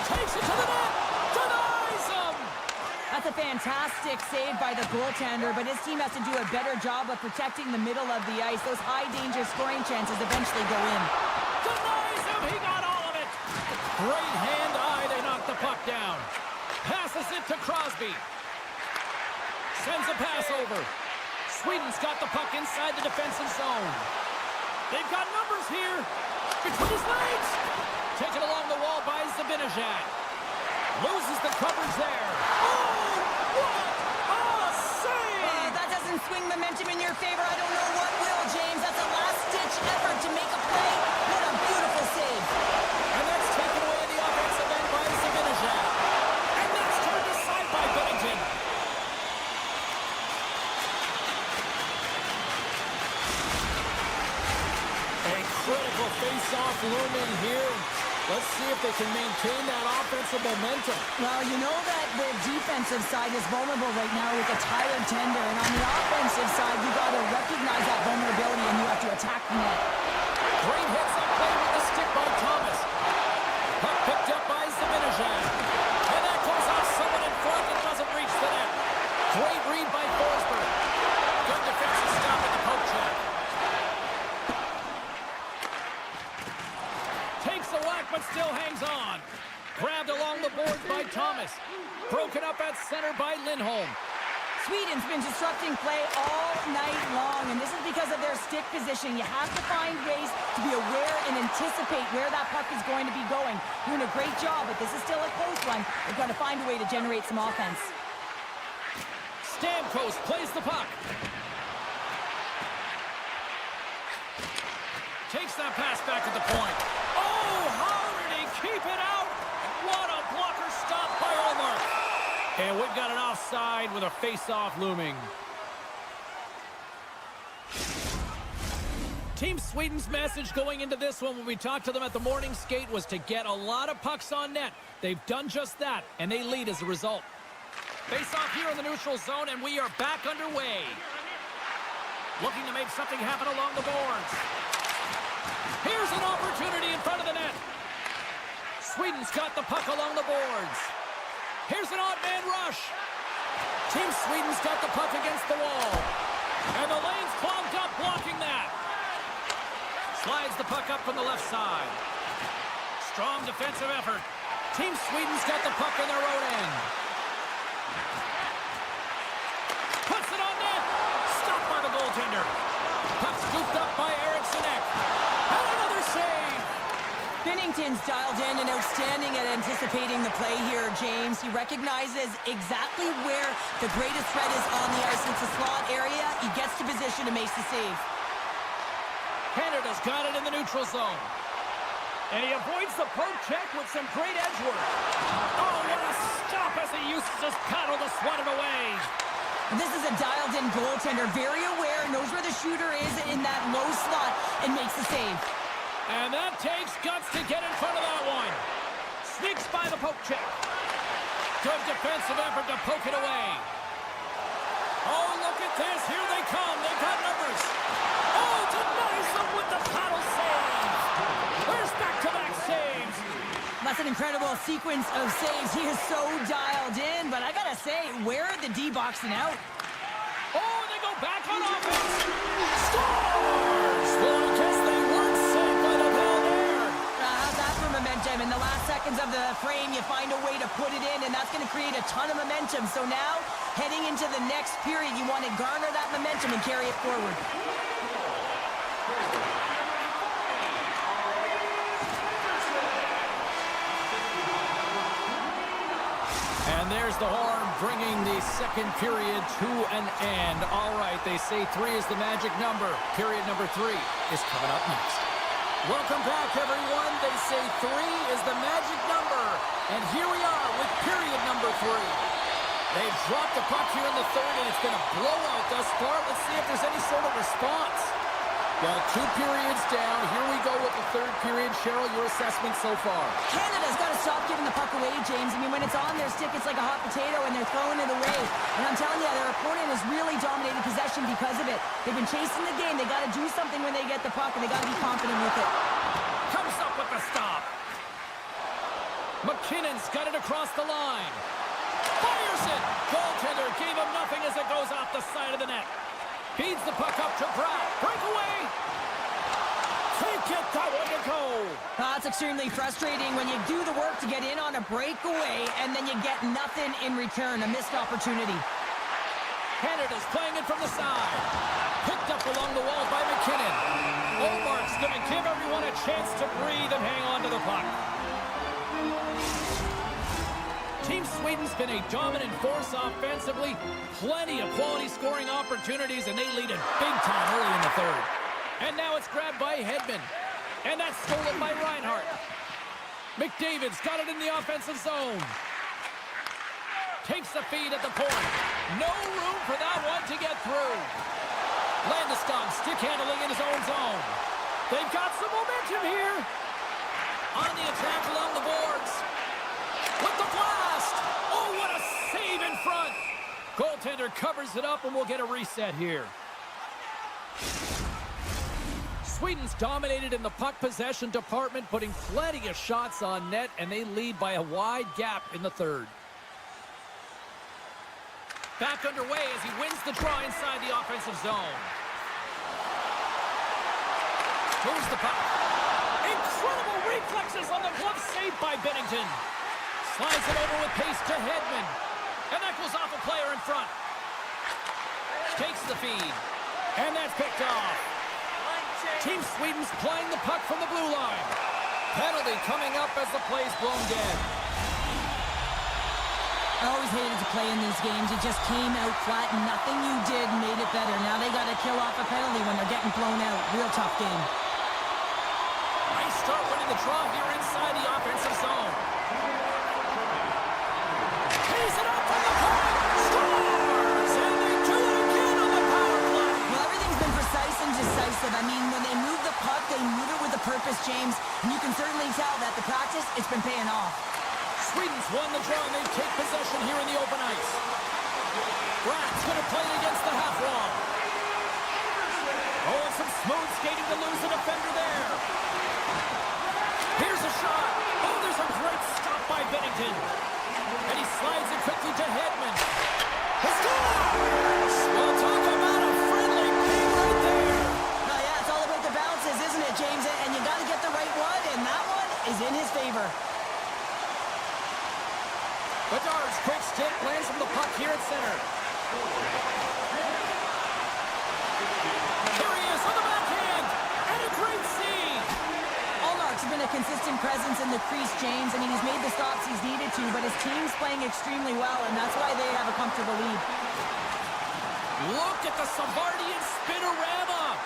Takes it to the net. Denies him. That's a fantastic save by the goaltender, but his team has to do a better job of protecting the middle of the ice. Those high-danger scoring chances eventually go in. Denies him. He got all of it. Great hand-eye. They knock the puck down. Passes it to Crosby. Sends a pass over. Sweden's got the puck inside the defensive zone. They've got numbers here. Between his legs. Taken along the wall by Zibanejad. Loses the coverage there. Oh, what a save! That doesn't swing momentum in your favor. I don't know what will, James. That's a last-ditch effort to make a play. What a beautiful save. And that's taken away in the offensive end by Zibanejad. And that's turned aside by Bennington. A critical face-off looming here. Let's see if they can maintain that offensive momentum. Well, you know that the defensive side is vulnerable right now with a tired tender, and on the offensive side, you got to recognize that vulnerability and you have to attack the net. Great hits up play with the stick by Thomas. Puck picked up by Zibanejad. And that goes off someone in front that doesn't reach the net. Great read by Forsberg. Good defensive stop at the poke check. Takes a whack but still hangs on. Grabbed along the boards by Thomas. Broken up at center by Lindholm. Sweden's been disrupting play all night long, and this is because of their stick position. You have to find ways to be aware and anticipate where that puck is going to be going. Doing a great job, but this is still a close one. They've got to find a way to generate some offense. Stamkos plays the puck. Takes that pass back at the point. Oh, how did he keep it out? What a blocker stop by Ullmark. And we've got an offside with a face-off looming. Team Sweden's message going into this one when we talked to them at the morning skate was to get a lot of pucks on net. They've done just that, and they lead as a result. Face-off here in the neutral zone, and we are back underway. Looking to make something happen along the boards. Here's an opportunity in front of the net. Sweden's got the puck along the boards. Here's an odd man rush. Team Sweden's got the puck against the wall. And the lane's clogged up, blocking that. Slides the puck up from the left side. Strong defensive effort. Team Sweden's got the puck in their own end. Puts it on net. Stopped by the goaltender. Puck scooped up by Eriksson. And another save. Binnington's dialed in and outstanding at anticipating the play here, James. He recognizes exactly where the greatest threat is on the ice. It's a slot area. He gets to position and makes the save. Canada's got it in the neutral zone. And he avoids the poke check with some great edge work. Oh, what a stop as he uses his paddle to swat it away. This is a dialed-in goaltender, very aware, knows where the shooter is in that low slot, and makes the save. And that takes guts to get in front of that one. Sneaks by the poke check. Good defensive effort to poke it away. Oh, look at this. Here they come. They've got numbers. Oh, denies them with the paddle save. There's back-to-back saves. That's an incredible sequence of saves. He is so dialed in, but I gotta say, where are the D boxing out? Oh, and they go back on offense. Scores! Well, I guess they weren't saved by the bell there. How's that for momentum? In the last seconds of the frame, you find a way to put it in, and that's going to create a ton of momentum. So now, heading into the next period, you want to garner that momentum and carry it forward. And there's the horn, bringing the second period to an end. All right, they say 3 is the magic number. Period number 3 is coming up next. Welcome back, everyone. They say 3 is the magic number. And here we are with period number 3. They've dropped the puck here in the third, and it's been a blowout thus far. Let's see if there's any sort of response. Well, 2 periods down. Here we go with the third period. Cheryl, your assessment so far? Canada's got to stop giving the puck away, James. I mean, when it's on their stick, it's like a hot potato, and they're throwing it away. And I'm telling you, their opponent has really dominated possession because of it. They've been chasing the game. They got to do something when they get the puck, and they got to be confident with it. Comes up with the stop. McKinnon's got it across the line. Fires it. Goaltender gave him nothing as it goes off the side of the net. Feeds the puck up to Brown. Breakaway. Take it. That way to go. That's extremely frustrating when you do the work to get in on a breakaway, and then you get nothing in return. A missed opportunity. Canada's playing it from the side. Picked up along the wall by McKinnon. Olmark's going to give everyone a chance to breathe and hang on to the puck. Team Sweden's been a dominant force offensively. Plenty of quality scoring opportunities, and they lead it big time early in the third. And now it's grabbed by Hedman. And that's stolen by Reinhart. McDavid's got it in the offensive zone. Takes the feed at the point. No room for that one to get through. Landeskog stick handling in his own zone. They've got some momentum here. On the attack along the boards. With the blast! Oh, what a save in front! Goaltender covers it up, and we'll get a reset here. Sweden's dominated in the puck possession department, putting plenty of shots on net, and they lead by a wide gap in the third. Back underway as he wins the draw inside the offensive zone. Moves the puck. Incredible reflexes on the glove save by Binnington. Slides it over with pace to Hedman. And that goes off a player in front. Takes the feed. And that's picked off. Team Sweden's playing the puck from the blue line. Penalty coming up as the play's blown dead. I always hated to play in these games. It just came out flat, and nothing you did made it better. Now they got to kill off a penalty when they're getting blown out. Real tough game. Nice start winning the draw here inside the offensive zone. Pays it up from the point. Scores! And they do it again on the power play. Well, everything's been precise and decisive. I mean, when they move the puck, they move it with a purpose, James. And you can certainly tell that the practice, it's been paying off. Sweden's won the draw, and they take possession here in the open ice. Brad's going to play it against the half wall. Oh, and some smooth skating to lose a defender there. Here's a shot. Oh, there's a great stop by Binnington. And he slides it quickly to Hedman. He scores! Well, talk about a friendly game right there. Oh, yeah, it's all about the bounces, isn't it, James? And you got to get the right one, and that one is in his favor. Bedard's quick stick lands from the puck here at center. There he is on the backhand. And a great save. Allmark's been a consistent presence in the crease, James. I mean, he's made the stops he's needed to, but his team's playing extremely well, and that's why they have a comfortable lead. Look at the Savardian spinorama.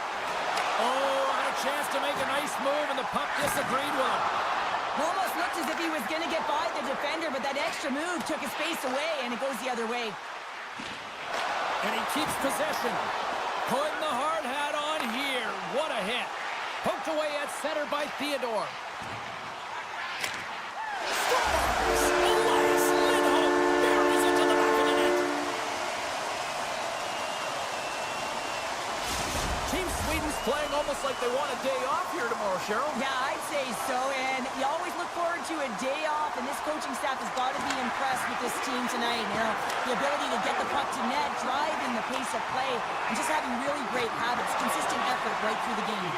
Oh, had a chance to make a nice move, and the puck disagreed with him. Almost looked as if he was going to get by the defender, but that extra move took his space away, and it goes the other way. And he keeps possession. Putting the hard hat on here. What a hit. Poked away at center by Theodore. Scores! Elias Lindholm buries it to the back of the net. Team Sweden's team's playing almost like they want a day off here tomorrow, Cheryl. Yeah, I'd say so, and you always look forward to a day off, and this coaching staff has got to be impressed with this team tonight. You know, the ability to get the puck to net, driving the pace of play, and just having really great habits, consistent effort right through the game.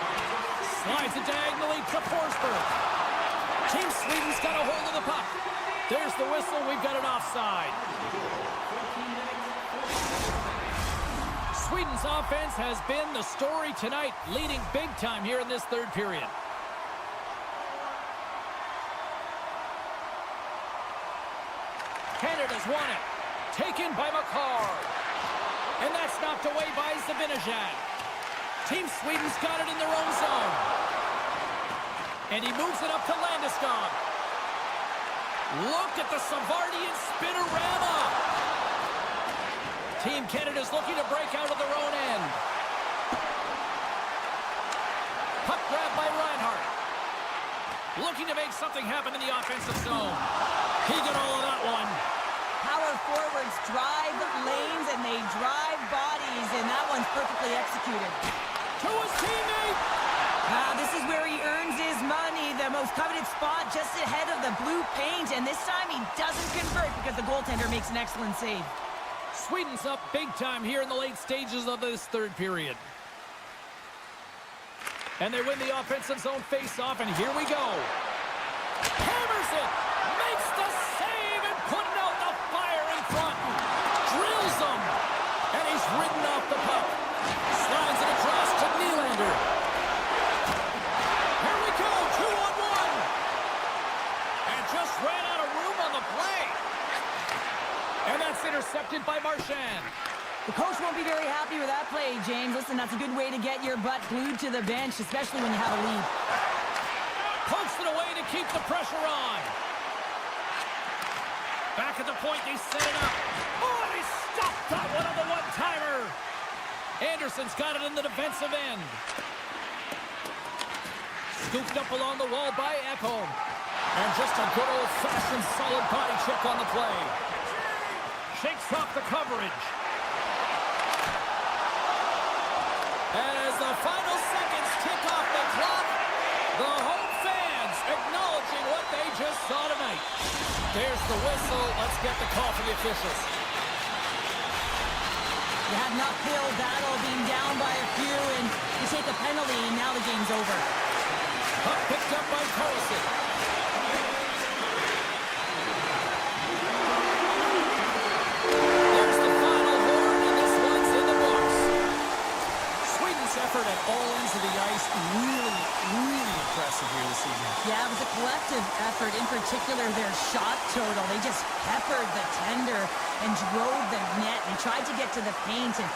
Slides it diagonally to Forsberg. Team Sweden's got a hold of the puck. There's the whistle. We've got an offside. Sweden's offense has been the story tonight, leading big time here in this third period. Canada's won it. Taken by McCarr. And that's knocked away by Zibanejad. Team Sweden's got it in their own zone. And he moves it up to Landeskog. Look at the Savardian spinorama. Team Canada's looking to break out of their own end. Puck grab by Reinhart. Looking to make something happen in the offensive zone. He got all of that one. Power forwards drive lanes, and they drive bodies, and that one's perfectly executed. To his teammate. This is where he earns his money, the most coveted spot just ahead of the blue paint, and this time he doesn't convert because the goaltender makes an excellent save. Sweden's up big time here in the late stages of this third period. And they win the offensive zone face-off, and here we go. Hammers it! Makes the save and putting out the fire in front. Drills him! And he's ridden off the puck. Slides it across to Nylander. Here we go, 2-on-1. And just ran out of room on the play. And that's intercepted by Marchand. The coach won't be very happy with that play, James. Listen, that's a good way to get your butt glued to the bench, especially when you have a lead. Pokes it away to keep the pressure on. Back at the point, they set it up. Oh, and he stopped that one on the one-timer. Anderson's got it in the defensive end. Scooped up along the wall by Ekholm. And just a good old-fashioned solid body check on the play. Shakes off the coverage. And as the final seconds tick off the clock, the home fans acknowledging what they just saw tonight. There's the whistle. Let's get the call for the officials. You had an uphill battle, being down by a few, and you take a penalty, and now the game's over. Puck picked up by Carlson. There's the final horn, and this one's in the books. Sweden's effort at all ends of the ice, really impressive here this season. Yeah, it was a collective effort, in particular their shot total. They just peppered the tender and drove the net and tried to get to the paint. And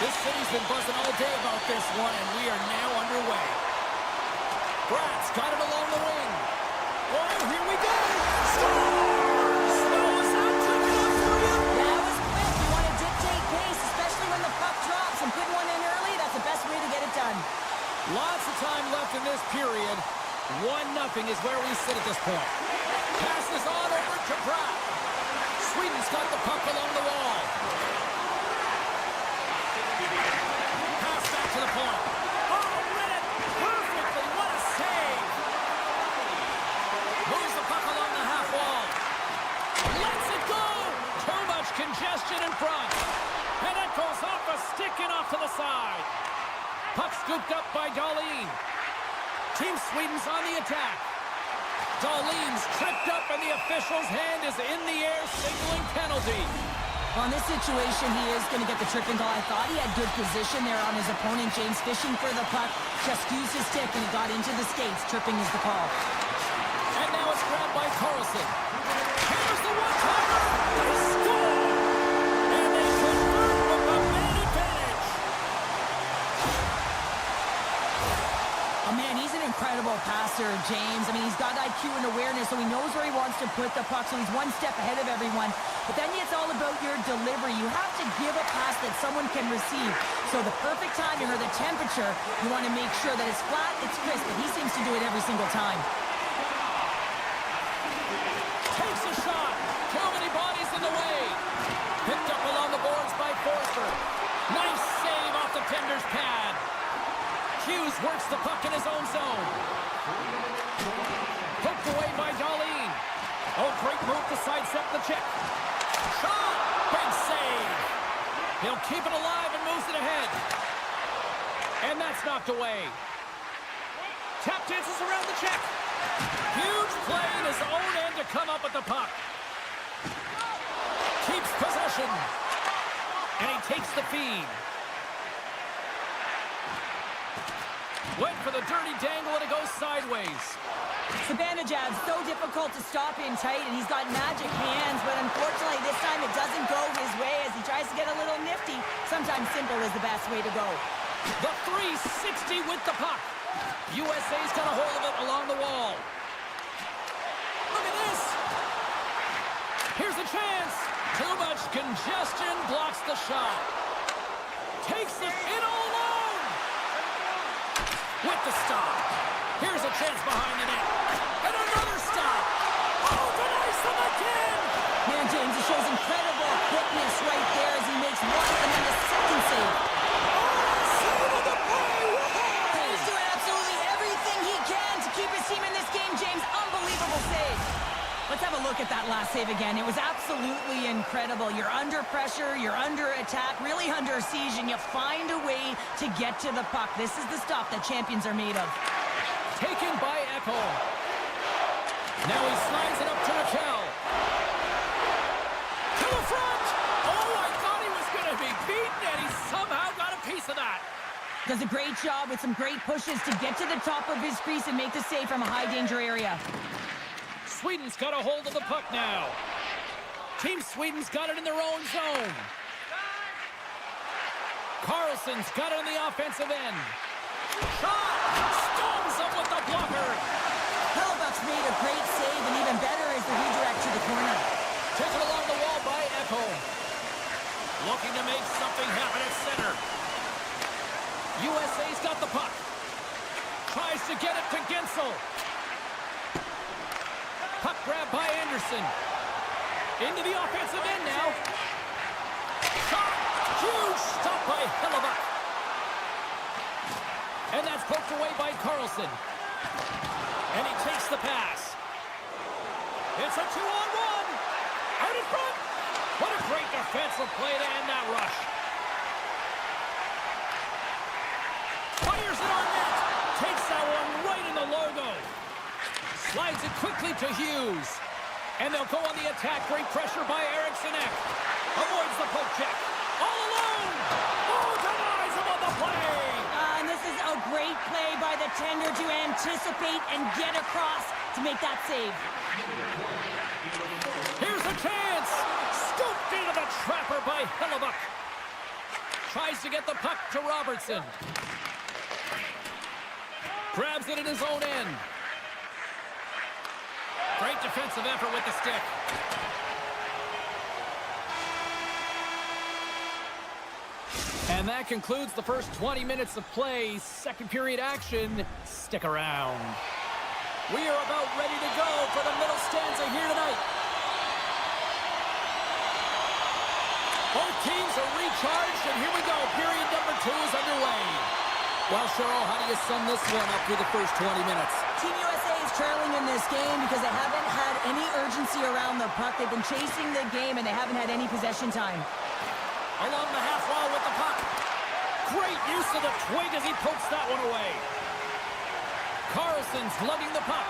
This city's been buzzing all day about this one, and we are now underway. Brat's got it along the wing. Oh, here we go. Scores! Slows out, took it up for you. That was quick. You want to dictate pace, especially when the puck drops, and putting one in early, that's the best way to get it done. Lots of time left in this period. 1-0 is where we sit at this point. Passes on over to Brat. Sweden's got the puck along the wall. Pass back to the point. Oh, read it perfectly. What a save. Moves the puck along the half wall. Lets it go. Too much congestion in front. And that goes off a stick and off to the side. Puck scooped up by Dahlin. Team Sweden's on the attack. Dahlin's tripped up and the official's hand is in the air signaling penalty. Well, in this situation, he is going to get the tripping call. I thought he had good position there on his opponent. James fishing for the puck. Just used his stick and it got into the skates. Tripping is the call. And now it's grabbed by Carlson. Here's the one-timer. They score! And they convert with a man advantage. Oh, man, he's an incredible passer, James. I mean, he's got IQ and awareness, so he knows where he wants to put the puck, so he's one step ahead of everyone. But then it's all about your delivery. You have to give a pass that someone can receive. So the perfect timing or the temperature, you want to make sure that it's flat, it's crisp, and he seems to do it every single time. Takes a shot. Too many bodies in the way. Picked up along the boards by Forster. Nice save off the tender's pad. Hughes works the puck in his own zone. Poked away by Dahlin. Oh, great move to sidestep the check. Shot! Big save! He'll keep it alive and moves it ahead. And that's knocked away. Tap dances around the check. Huge play in his own end to come up with the puck. Keeps possession. And he takes the feed. Went for the dirty dangle and it goes sideways. Zibanejad's so difficult to stop in tight, and he's got magic hands, but unfortunately this time it doesn't go his way as he tries to get a little nifty. Sometimes simple is the best way to go. The 360 with the puck. USA's got a hold of it along the wall. Look at this. Here's a chance. Too much congestion blocks the shot. Takes it in all alone. With the stop. Here's a chance behind the net. And another stop. Oh, denies them again. Man, James, it shows incredible quickness right there as he makes one and then a second save. Save of the play. He's doing absolutely everything he can to keep his team in this game, James. Unbelievable save. Let's have a look at that last save again. It was absolutely incredible. You're under pressure, you're under attack, really under siege, and you find a way to get to the puck. This is the stuff that champions are made of. Taken by Echo. Now he slides it up to Raquel. To the front! Oh, I thought he was going to be beaten, and he somehow got a piece of that. Does a great job with some great pushes to get to the top of his crease and make the save from a high-danger area. Sweden's got a hold of the puck now. Team Sweden's got it in their own zone. Carlson's got it on the offensive end. Shot! Stones him with the blocker. Hellebuck's made a great save, and even better is the redirect to the corner. Taken along the wall by Echo. Looking to make something happen at center. USA's got the puck. Tries to get it to Gensel. Puck grab by Anderson. Into the offensive end now. Shot! Huge stop by Hellebuck. And that's poked away by Carlson. And he takes the pass. It's a 2-on-1. Out in front. What a great defensive play to end that rush. Fires it on net. Takes that one right in the logo. Slides it quickly to Hughes. And they'll go on the attack. Great pressure by Eriksson. Avoids the poke check. All alone. Oh, denies him on the play. And this is a great play by the tender to anticipate and get across to make that save. Here's a chance. Scooped into the trapper by Hellebuck. tries to get the puck to Robertson. Grabs it in his own end. Great defensive effort with the stick. And that concludes the first 20 minutes of play. Second period action. Stick around. We are about ready to go for the middle stanza here tonight. Both teams are recharged, and here we go. Period number 2 is underway. Well, Cheryl, how do you sum this one up through the first 20 minutes? Team USA is trailing in this game because they haven't had any urgency around the puck. They've been chasing the game, and they haven't had any possession time. Along the half wall with the puck. Great use of the twig as he pokes that one away. Carlson's lugging the puck.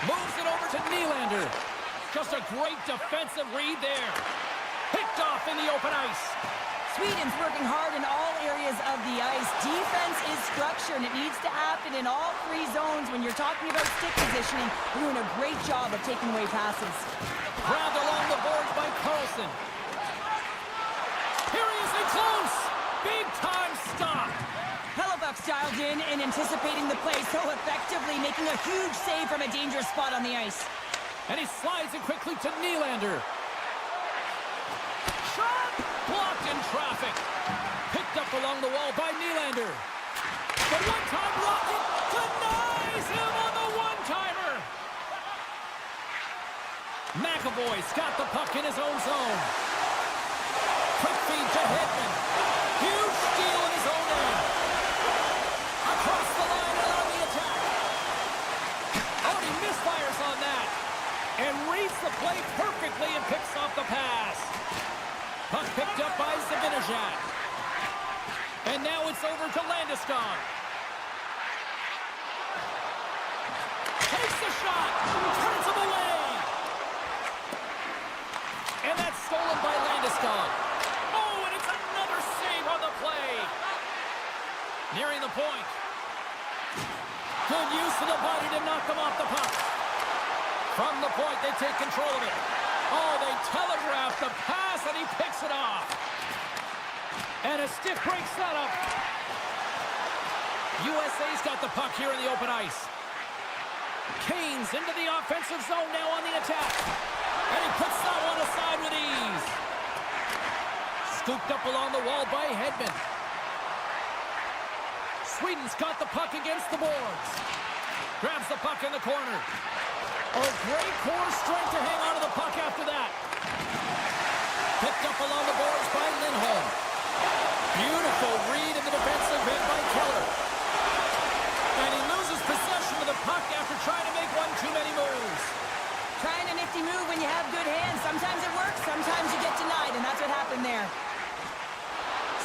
Moves it over to Nylander. Just a great defensive read there. Picked off in the open ice. Sweden's working hard in all areas of the ice. Defense is structure, and it needs to happen in all 3 zones. When you're talking about stick positioning, they're doing a great job of taking away passes. Grabbed along the boards by Carlson. Here he is in close. Big time stop. Hellebuck's dialed in and anticipating the play so effectively, making a huge save from a dangerous spot on the ice. And he slides it quickly to Nylander. Shot! Blocked in traffic. Picked up along the wall by Nylander. The one-time rocket denies him on the one-timer. McAvoy's got the puck in his own zone. Quick feed to Hedman. Huge steal in his own end. Across the line and on the attack. Oh, he misfires on that. And reads the play perfectly and picks off the pass. Puck picked up by Zibanejad. And now it's over to Landeskog. Takes the shot. Turns him away. And that's stolen by Landeskog. Oh, and it's another save on the play. Nearing the point. Good use of the body to knock them off the puck. From the point, they take control of it. Oh, they telegraph the pass, and he picks it off. And a stick breaks that up. USA's got the puck here in the open ice. Kane's into the offensive zone now on the attack. And he puts that one aside with ease. Scooped up along the wall by Hedman. Sweden's got the puck against the boards. Grabs the puck in the corner. Oh, great core strength to hang on to the puck after that. Picked up along the boards by Lindholm. Beautiful read in the defensive end by Keller. And he loses possession of the puck after trying to make one too many moves. Trying a nifty move when you have good hands. Sometimes it works, sometimes you get denied, and that's what happened there.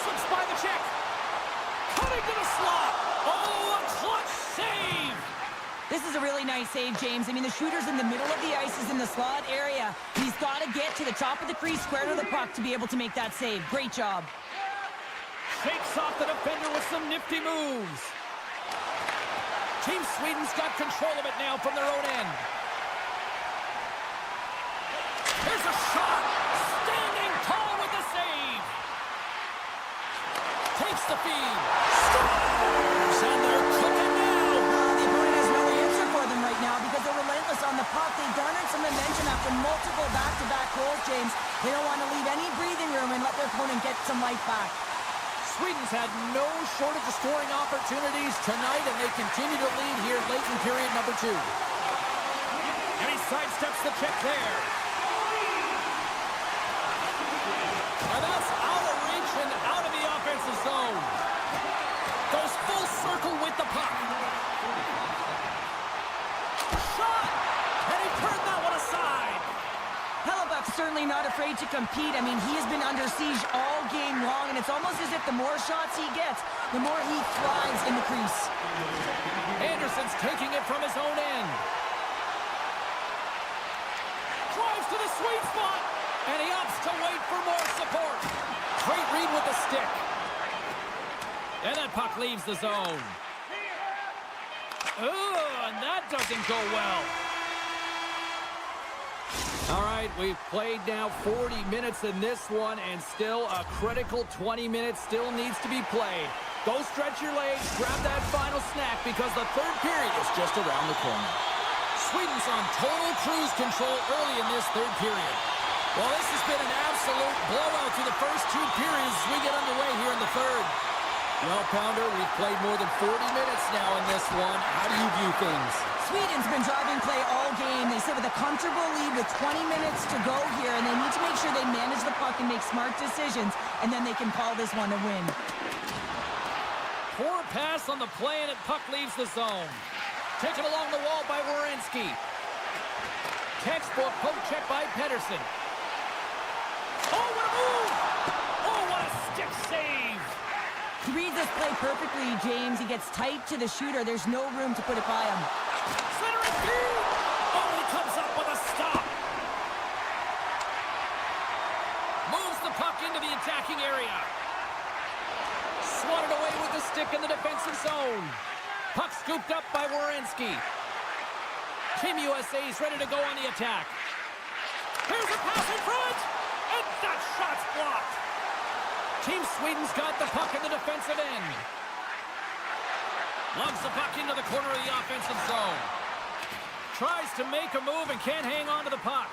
Slips by the check. Cutting to the slot. Oh, a clutch save. This is a really nice save, James. I mean, the shooter's in the middle of the ice, is in the slot area. He's got to get to the top of the crease, square to the puck, to be able to make that save. Great job. Shakes off the defender with some nifty moves. Team Sweden's got control of it now from their own end. Here's a shot. Standing tall with the save. Takes the feed. Scores, and they're cooking now. The opponent has no answer for them right now because they're relentless on the puck. They garnered some momentum after multiple back-to-back goals, James. They don't want to leave any breathing room and let their opponent get some life back. Sweden's had no shortage of scoring opportunities tonight, and they continue to lead here late in period number 2. And he sidesteps the check there. And that's out of reach and out of the offensive zone. Goes full circle with the puck. Shot! And he turned that one aside. Hellebuck's certainly not afraid to compete. I mean, he has been under siege all game long, and it's almost as if the more shots he gets, the more he thrives in the crease. Anderson's taking it from his own end. Drives to the sweet spot, and he opts to wait for more support. Great read with the stick. And that puck leaves the zone. Ooh, and that doesn't go well. All right, we've played now 40 minutes in this one, and still a critical 20 minutes still needs to be played. Go stretch your legs, grab that final snack, because the third period is just around the corner. Sweden's on total cruise control early in this third period. Well, this has been an absolute blowout through the first two periods as we get underway here in the third. Well, Pounder, we've played more than 40 minutes now in this one. How do you view things? Sweden's been driving play all game. They sit with a comfortable lead with 20 minutes to go here, and they need to make sure they manage the puck and make smart decisions, and then they can call this one a win. Poor pass on the play, and puck leaves the zone. Taken along the wall by Werenski. Textbook poke check by Pettersson. Oh, what a move! Oh, what a stick save! He reads this play perfectly, James. He gets tight to the shooter. There's no room to put it by him. Centering feed! Oh, he comes up with a stop. Moves the puck into the attacking area. Swatted away with the stick in the defensive zone. Puck scooped up by Werenski. Team USA is ready to go on the attack. Here's a pass in front! And that shot's blocked! Team Sweden's got the puck in the defensive end. Lugs the puck into the corner of the offensive zone. Tries to make a move and can't hang on to the puck.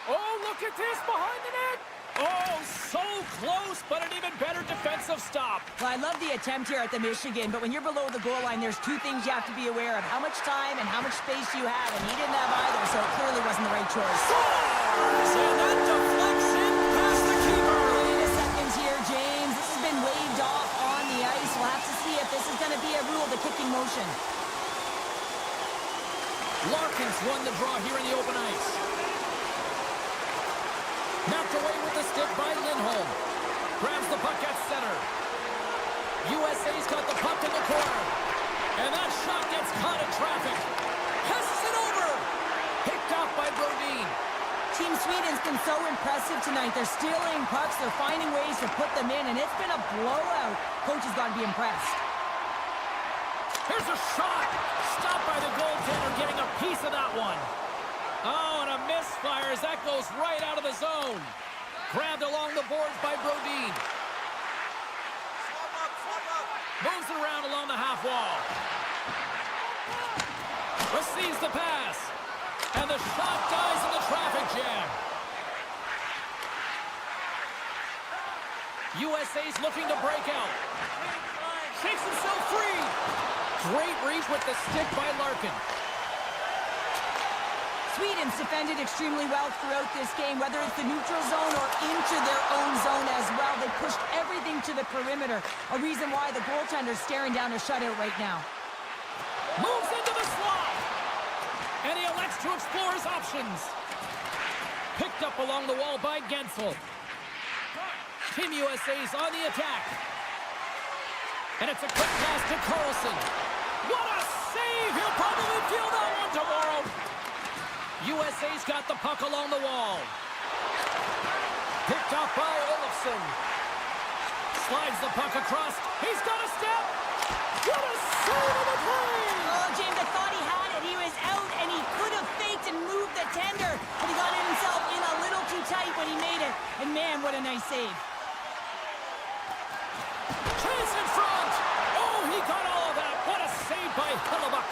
Oh, look at this behind the net! Oh, so close, but an even better defensive stop. Well, I love the attempt here at the Michigan, but when you're below the goal line, there's two things you have to be aware of. How much time and how much space you have, and he didn't have either, so it clearly wasn't the right choice. And that deflects in past the keeper. Wait a second here, James. This has been waved off on the ice. We'll have to see if this is going to be a rule, the kicking motion. Larkin's won the draw here in the open ice. Knocked away with the stick by Lindholm. Grabs the puck at center. USA's got the puck in the corner. And that shot gets caught in traffic. Passes it over. Picked off by Brodin. Team Sweden's been so impressive tonight. They're stealing pucks. They're finding ways to put them in, and it's been a blowout. Coach has got to be impressed. Here's a shot. Stopped by the goaltender, getting a piece of that one. Oh, and a misfire as that goes right out of the zone. Grabbed along the boards by Brodin. Swap up. Moves it around along the half wall. Receives the pass. And the shot dies in the traffic jam. USA's looking to break out. Shakes himself free. Great reach with the stick by Larkin. Sweden's defended extremely well throughout this game, whether it's the neutral zone or into their own zone as well. They pushed everything to the perimeter, a reason why the goaltender's staring down a shutout right now. Moves into the slot. And he elects to explore his options. Picked up along the wall by Gensel. Team USA's on the attack. And it's a quick pass to Carlson. What a save! He'll probably feel that one tomorrow. USA's got the puck along the wall. Picked off by Olofsson. Slides the puck across. He's got a step. What a save of the play! Oh, James, I thought he had it. He was out, and he could have faked and moved the tender, but he got himself in a little too tight when he made it. And man, what a nice save. Chance in front. Oh, he got all of that. What a save by Hellebuck.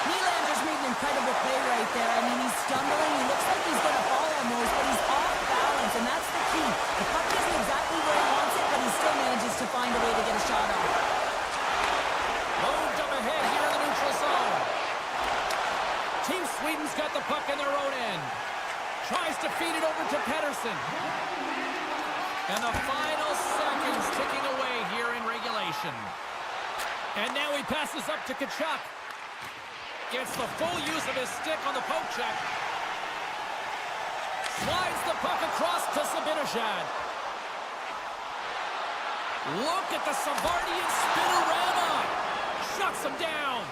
Nylander's made an incredible play right there. I mean, he's stumbling. He looks like he's going to fall almost, but he's off balance, and that's the key. The puck isn't exactly where he wants it, but he still manages to find a way to get a shot off. Moved up ahead here in the neutral zone. Team Sweden's got the puck in their own end. Tries to feed it over to Pettersson. And the final seconds ticking away here in regulation. And now he passes up to Tkachuk. Gets the full use of his stick on the poke check. Slides the puck across to Zibanejad. Look at the Savardian spinorama. Shuts him down.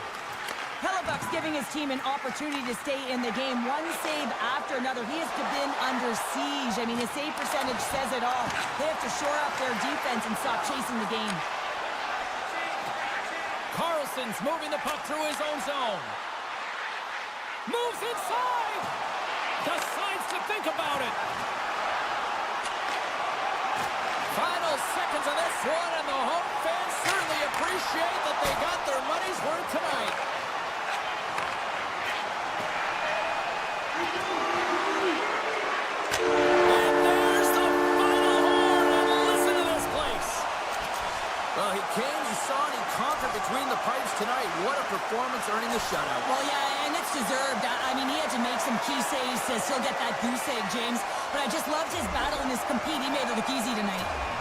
Hellebuck's giving his team an opportunity to stay in the game. One save after another. He has been under siege. I mean, his save percentage says it all. They have to shore up their defense and stop chasing the game. Carlson's moving the puck through his own zone. Moves inside. Decides to to think about it. Final seconds of this one, and the home fans certainly appreciate that they got their money's worth tonight. And there's the final horn, and listen to this place. Well, he came, he saw, and he conquered between the pipes tonight. What a performance, earning the shutout. Well, yeah, and it's deserved. I mean, he had to make some key saves to still get that goose egg, James. But I just loved his battle and his compete. He made it look easy tonight.